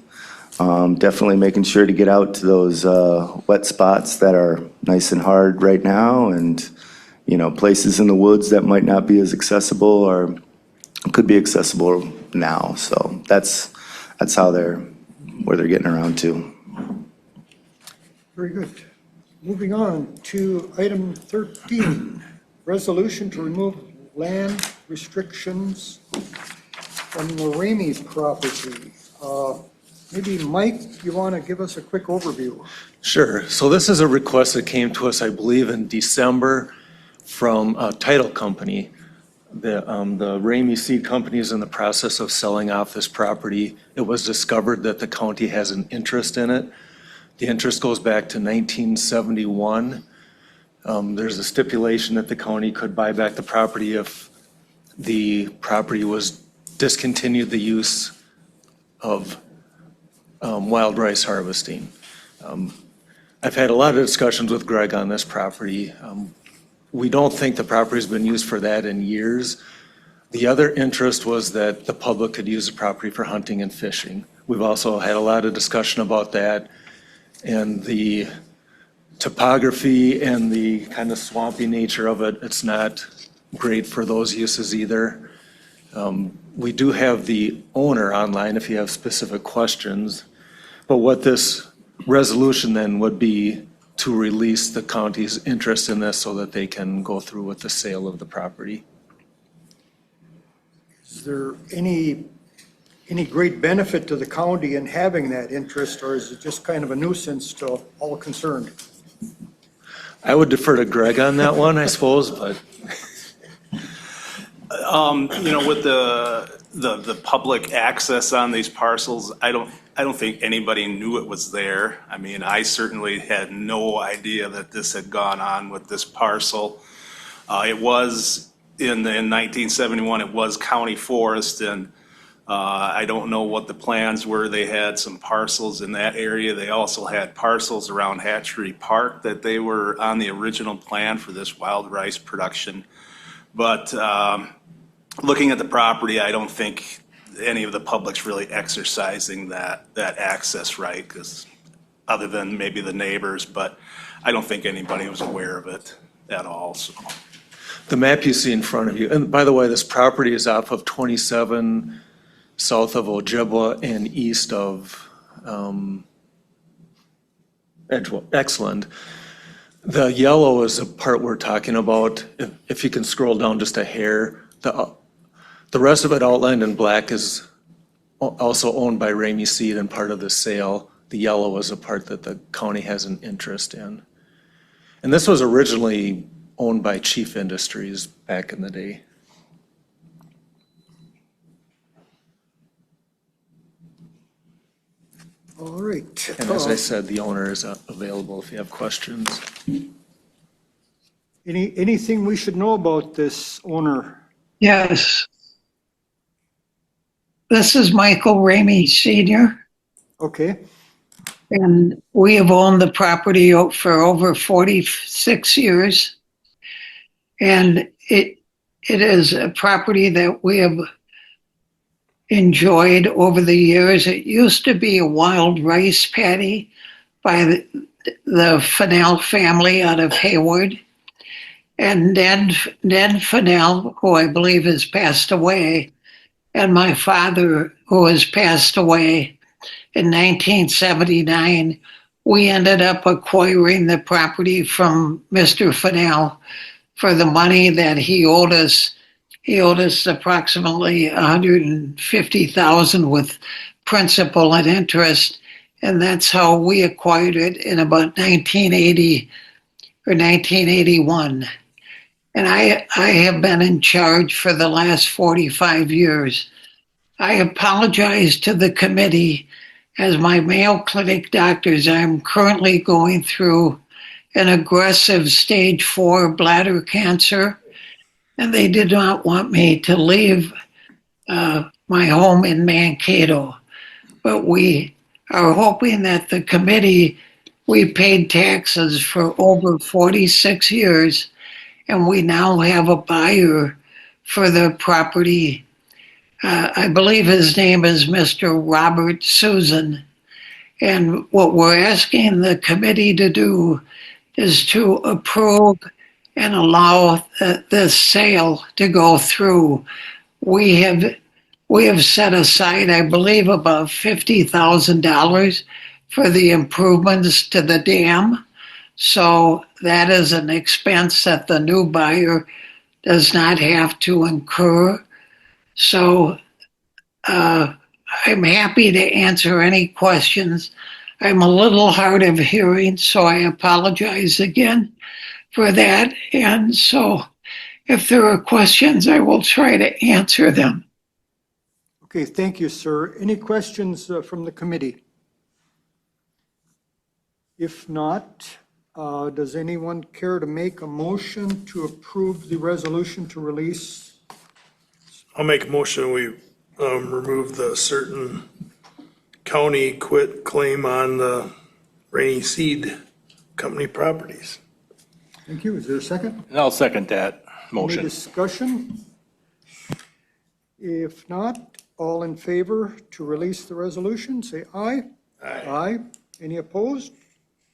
definitely making sure to get out to those wet spots that are nice and hard right now, and, you know, places in the woods that might not be as accessible or could be accessible now. So that's where they're getting around to. Very good. Moving on to item 13, resolution to remove land restrictions from the Ramey property. Maybe Mike, you want to give us a quick overview? Sure. So this is a request that came to us, I believe, in December from a title company. The Ramey Seed Company is in the process of selling off this property. It was discovered that the county has an interest in it. The interest goes back to 1971. There's a stipulation that the county could buy back the property if the property was discontinued the use of wild rice harvesting. I've had a lot of discussions with Greg on this property. We don't think the property's been used for that in years. The other interest was that the public could use the property for hunting and fishing. We've also had a lot of discussion about that, and the topography and the kind of swampy nature of it, it's not great for those uses either. We do have the owner online if you have specific questions, but what this resolution then would be to release the county's interest in this so that they can go through with the sale of the property. Is there any great benefit to the county in having that interest, or is it just kind of a nuisance to all concerned? I would defer to Greg on that one, I suppose, but With the public access on these parcels, I don't think anybody knew it was there. I mean, I certainly had no idea that this had gone on with this parcel. It was in 1971, it was county forest, and I don't know what the plans were. They had some parcels in that area. They also had parcels around Hatchery Park that they were on the original plan for this wild rice production. But looking at the property, I don't think any of the public's really exercising that access right, because other than maybe the neighbors, but I don't think anybody was aware of it at all, so. The map you see in front of you, and by the way, this property is off of 27 south of Ojibwa and east of Exland. The yellow is the part we're talking about. If you can scroll down just a hair, the rest of it outlined in black is also owned by Ramey Seed and part of the sale. The yellow is a part that the county has an interest in. And this was originally owned by Chief Industries back in the day. All right. And as I said, the owner is available if you have questions. Anything we should know about this owner? Yes. This is Michael Ramey Sr., Okay, and we have owned the property for over 46 years. And it is a property that we have enjoyed over the years. It used to be a wild rice paddy by the Fennell family out of Hayward. And Ned Fennell, who I believe has passed away, and my father, who has passed away in 1979, we ended up acquiring the property from Mr. Fennell for the money that he owed us. He owed us approximately $150,000 with principal and interest, and that's how we acquired it in about 1980 or 1981. And I have been in charge for the last 45 years. I apologize to the committee. As my Mayo Clinic doctors, I'm currently going through an aggressive stage 4 bladder cancer, and they did not want me to leave my home in Mankato. But we are hoping that the committee, we paid taxes for over 46 years, and we now have a buyer for the property. I believe his name is Mr. Robert Susan. And what we're asking the committee to do is to approve and allow the sale to go through. We have set aside, I believe, about $50,000 for the improvements to the dam. So that is an expense that the new buyer does not have to incur. So I'm happy to answer any questions. I'm a little hard of hearing, so I apologize again for that. And so if there are questions, I will try to answer them. okay, thank you, sir. Any questions from the committee? If not, does anyone care to make a motion to approve the resolution to release? I'll make a motion, we remove the certain county quit claim on the Rainy Seed Company properties. Thank you. Is there a second? And I'll second that Any motion. discussion? If not, all in favor to release the resolution, say aye. Aye. Aye. Any opposed?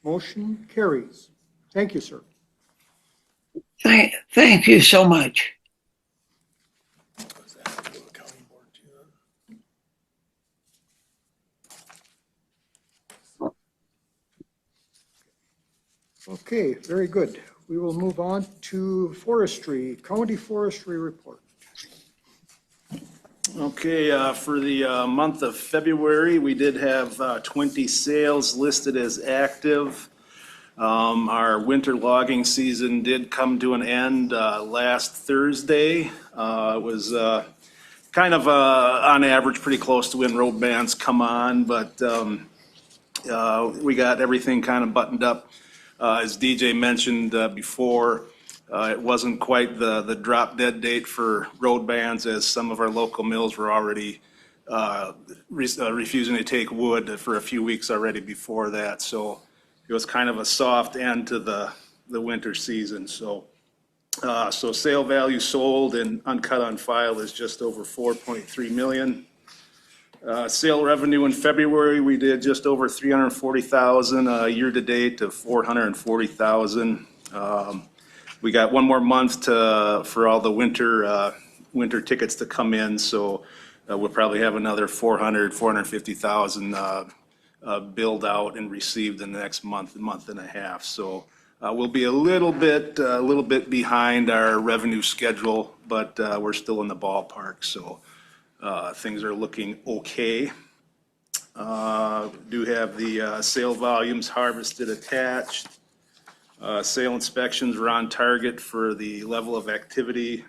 Motion carries. Thank you, sir. Thank you so much. Okay, very good. We will move on to forestry, county forestry report. Okay, for the month of February, we did have 20 sales listed as active. Our winter logging season did come to an end last Thursday. It was kind of on average pretty close to when road bans come on, but we got everything kind of buttoned up. As DJ mentioned before, it wasn't quite the drop dead date for road bans, as some of our local mills were already refusing to take wood for a few weeks already before that. So it was kind of a soft end to the winter season. So sale value sold and uncut on file is just over 4.3 million. Sale revenue in February, we did just over 340,000, year to date of 440,000. We got one more month for all the winter tickets to come in, so we'll probably have another 450,000 billed out and received in the next month and a half. So we'll be a little bit behind our revenue schedule, but we're still in the ballpark. So things are looking okay. Do have the sale volumes harvested attached. Sale inspections were on target for the level of activity.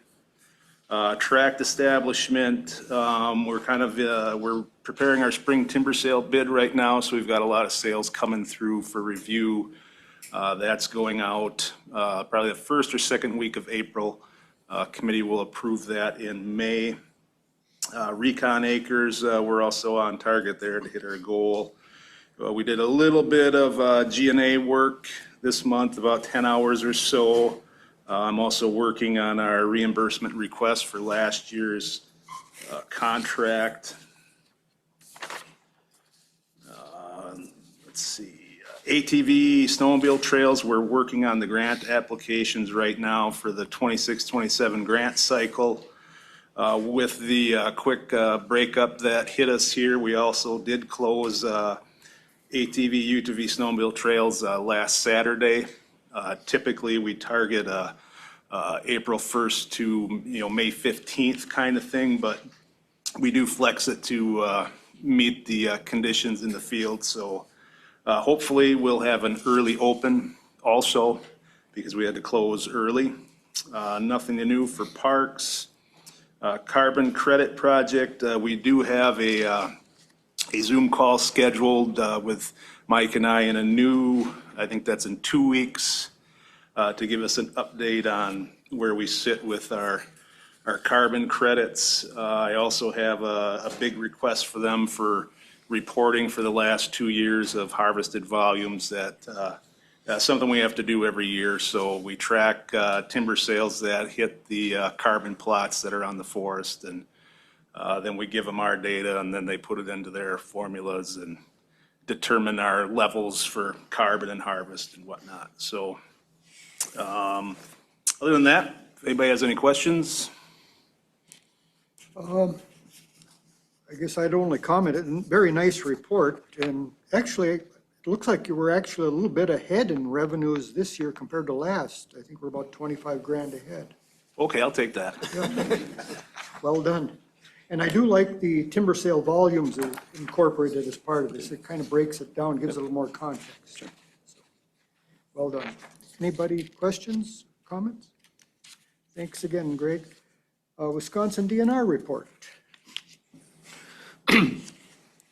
Tract establishment, we're preparing our spring timber sale bid right now, so we've got a lot of sales coming through for review. That's going out probably the first or second week of April. Committee will approve that in May. Recon acres, we're also on target there to hit our goal. We did a little bit of G&A work this month, about 10 hours or so. I'm also working on our reimbursement request for last year's contract. Let's see, ATV snowmobile trails, we're working on the grant applications right now for the 26-27 grant cycle. With the quick breakup that hit us here, we also did close ATV, UTV snowmobile trails last Saturday. Typically, we target April 1st to May 15th kind of thing, but we do flex it to meet the conditions in the field. So hopefully we'll have an early open also, because we had to close early. Nothing new for parks. Carbon credit project, we do have a Zoom call scheduled with Mike and I in I think that's in 2 weeks, to give us an update on where we sit with our carbon credits. I also have a big request for them for reporting for the last 2 years of harvested volumes. That's something we have to do every year. So we track timber sales that hit the carbon plots that are on the forest, and then we give them our data, and then they put it into their formulas and determine our levels for carbon and harvest and whatnot. So other than that, if anybody has any questions? I guess I'd only comment, very nice report, and actually, it looks like you were actually a little bit ahead in revenues this year compared to last. I think we're about 25 grand ahead. Okay, I'll take that. Well done. And I do like the timber sale volumes incorporated as part of this. It kind of breaks it down, gives it a little more context. So, well done. Anybody questions, comments? Thanks again, Greg. Wisconsin DNR report.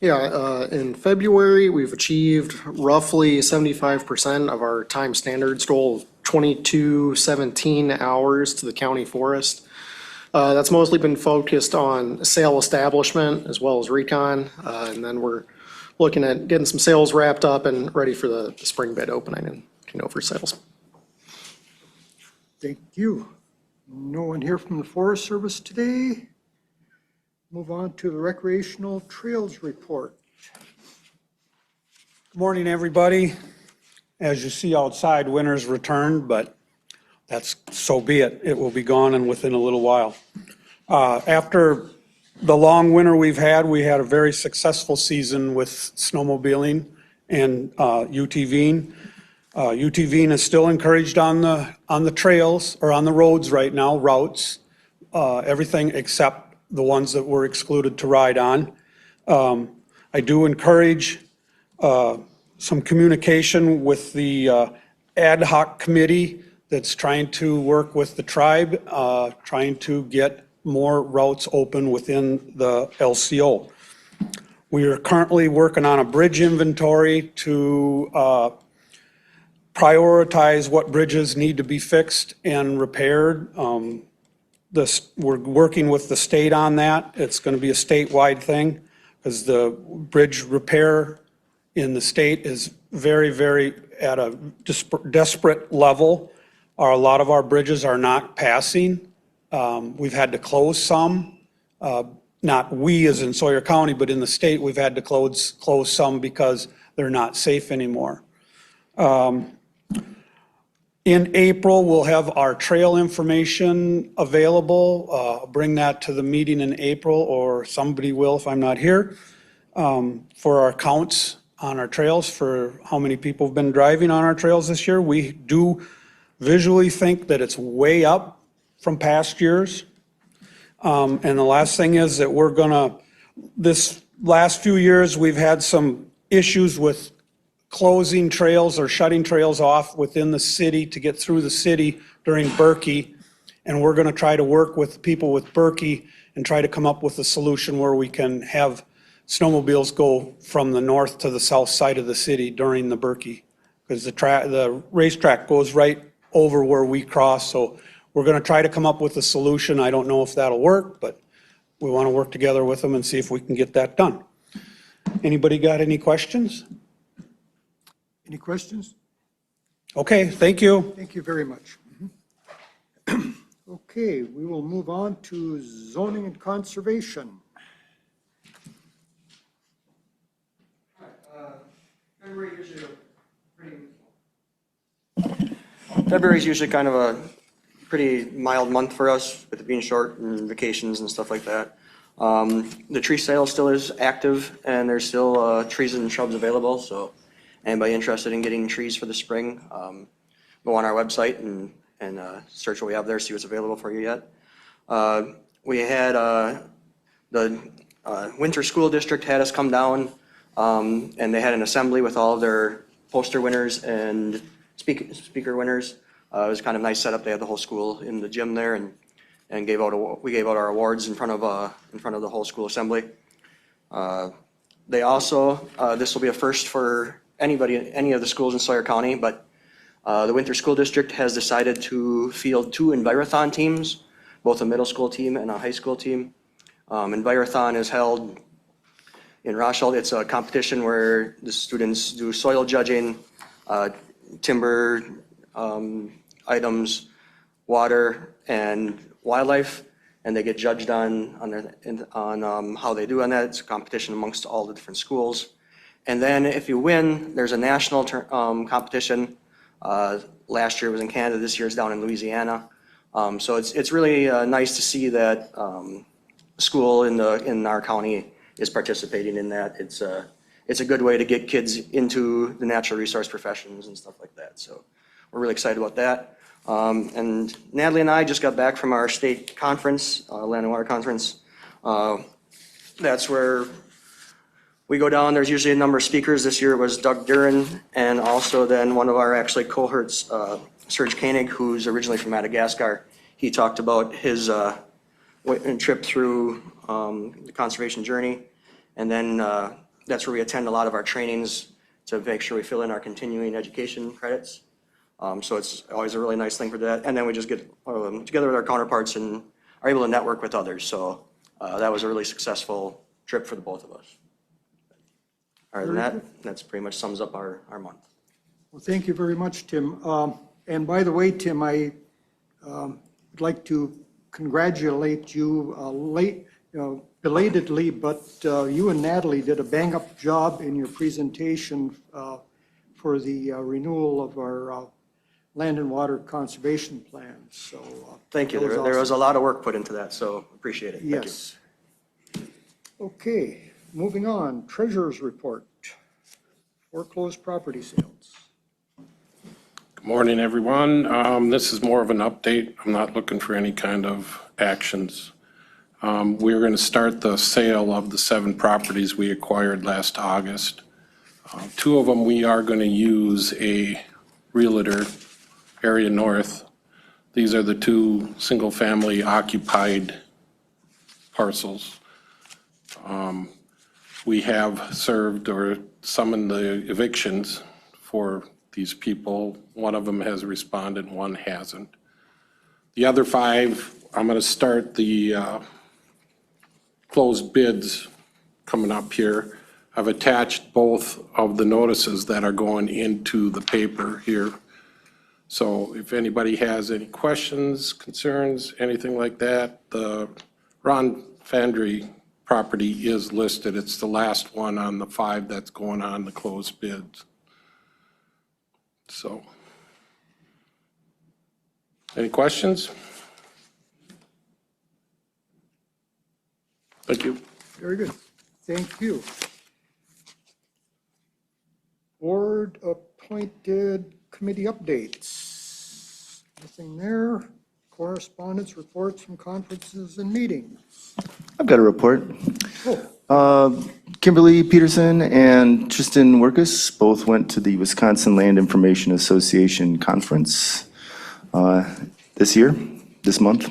Yeah, in February, we've achieved roughly 75% of our time standards goal of 2217 hours to the county forest. That's mostly been focused on sale establishment as well as recon. And then we're looking at getting some sales wrapped up and ready for the spring bid opening and for sales. Thank you. No one here from the Forest Service today. Move on to the recreational trails report. Good morning, everybody. As you see outside, winter's returned, but that's so be it. It will be gone and within a little while. After the long winter we've had, we had a very successful season with snowmobiling and UTVing. UTVing is still encouraged on the trails or on the roads right now, routes, everything except the ones that were excluded to ride on. I do encourage some communication with the ad hoc committee that's trying to work with the tribe, trying to get more routes open within the LCO. We are currently working on a bridge inventory to prioritize what bridges need to be fixed and repaired. We're working with the state on that. It's going to be a statewide thing because the bridge repair in the state is very, very at a desperate level. A lot of our bridges are not passing. We've had to close some. Not we as in Sawyer County, but in the state, we've had to close some because they're not safe anymore. In April, we'll have our trail information available. Bring that to the meeting in April, or somebody will if I'm not here, for our counts on our trails for how many people have been driving on our trails this year. We do visually think that it's way up from past years. And the last thing is that this last few years, we've had some issues with closing trails or shutting trails off within the city to get through the city during Berkey. And we're going to try to work with people with Berkey and try to come up with a solution where we can have snowmobiles go from the north to the south side of the city during the Berkey. Because the racetrack goes right over where we cross. So we're going to try to come up with a solution. I don't know if that'll work, but we want to work together with them and see if we can get that done. Anybody got any questions? Any questions? Okay, thank you. Thank you very much. Okay, we will move on to zoning and conservation. February is usually kind of a pretty mild month for us, with it being short and vacations and stuff like that. The tree sale still is active, and there's still trees and shrubs available, so anybody interested in getting trees for the spring, go on our website and search what we have there, see what's available for you yet. We had the Winter School District had us come down, and they had an assembly with all of their poster winners and speaker winners. It was kind of nice setup. They had the whole school in the gym there, and we gave out our awards in front of the whole school assembly. They also, this will be a first for any of the schools in Sawyer County, but the Winter School District has decided to field 2 Envirothon teams, both a middle school team and a high school team. Envirothon is held in Rochelle. It's a competition where the students do soil judging, timber items, water, and wildlife, and they get judged on how they do on that. It's a competition amongst all the different schools. And then if you win, there's a national competition. Last year it was in Canada, this year it's down in Louisiana. So it's really nice to see that school in our county is participating in that. It's a good way to get kids into the natural resource professions and stuff like that. So we're really excited about that. And Natalie and I just got back from our state conference, Land and Water Conference. That's where we go down. There's usually a number of speakers. This year was Doug Duran, and also then one of our actually cohorts, Serge Koenig, who's originally from Madagascar. He talked about his trip through the conservation journey. And then that's where we attend a lot of our trainings to make sure we fill in our continuing education credits. So it's always a really nice thing for that. And then we just get together with our counterparts and are able to network with others. So that was a really successful trip for the both of us. Other than that, that's pretty much sums up our month. Well, thank you very much, Tim. And by the way, Tim, I would like to congratulate you belatedly, but you and Natalie did a bang-up job in your presentation for the renewal of our land and water conservation plan. So thank you. There was a lot of work put into that, so appreciate it. Thank yes. Okay, moving on. Treasurer's report. Foreclosed property sales. Good morning, everyone. This is more of an update. I'm not looking for any kind of actions. We're going to start the sale of the 7 properties we acquired last August. 2 of them we are going to use a Realtor, Area North. These are the two single-family occupied parcels. We have served or summoned the evictions for these people. One of them has responded, one hasn't. The other 5, I'm going to start the closed bids coming up here. I've attached both of the notices that are going into the paper here. So if anybody has any questions, concerns, anything like that, the Ron Fandry property is listed. It's the last one on the 5 that's going on the closed bids. So, any questions? Thank you. Very good. Thank you. Board appointed committee updates. Nothing there. Correspondence, reports from conferences and meetings. I've got a report. Oh, Kimberly Peterson and Tristan Workus both went to the Wisconsin Land Information Association Conference this month,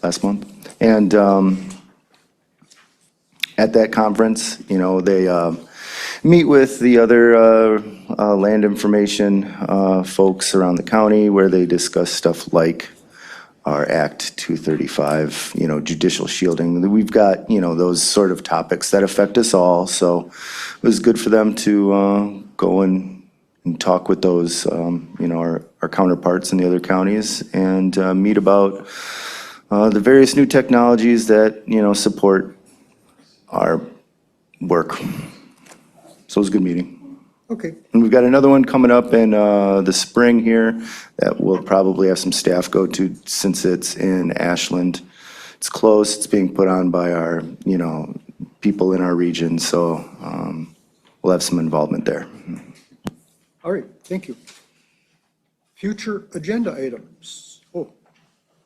last month. And at that conference, you know, they meet with the other land information folks around the county where they discuss stuff like our Act 235, you know, judicial shielding. We've got, you know, those sort of topics that affect us all. So it was good for them to go and talk with those, you know, our counterparts in the other counties and meet about the various new technologies that, you know, support our work. So it was a good meeting. okay. And we've got another one coming up in the spring here that we'll probably have some staff go to since it's in Ashland. It's close, it's being put on by our, you know, people in our region, so we'll have some involvement there. All right, thank you. Future agenda items. Oh,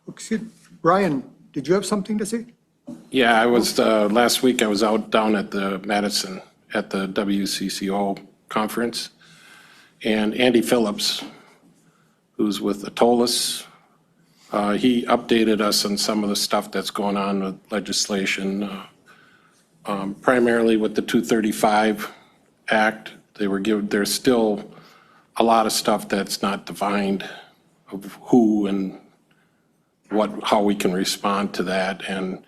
excuse, Brian, did you have something to say? Yeah, I was, last week I was out down at the Madison at the WCCO conference. And Andy Phillips, who's with Atollas, he updated us on some of the stuff that's going on with legislation, primarily with the 235 Act. There's still a lot of stuff that's not defined of who and how we can respond to that. And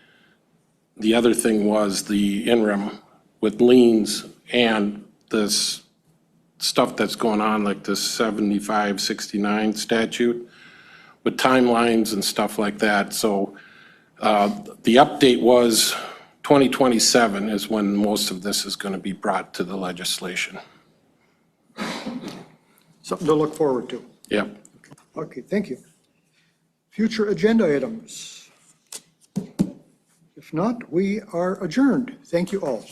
the other thing was the interim with liens and this stuff that's going on, like this 7569 statute with timelines and stuff like that. So the update was 2027 is when most of this is going to be brought to the legislation. Something to look forward to. Yep. Okay, thank you. Future agenda items. If not, we are adjourned. Thank you all.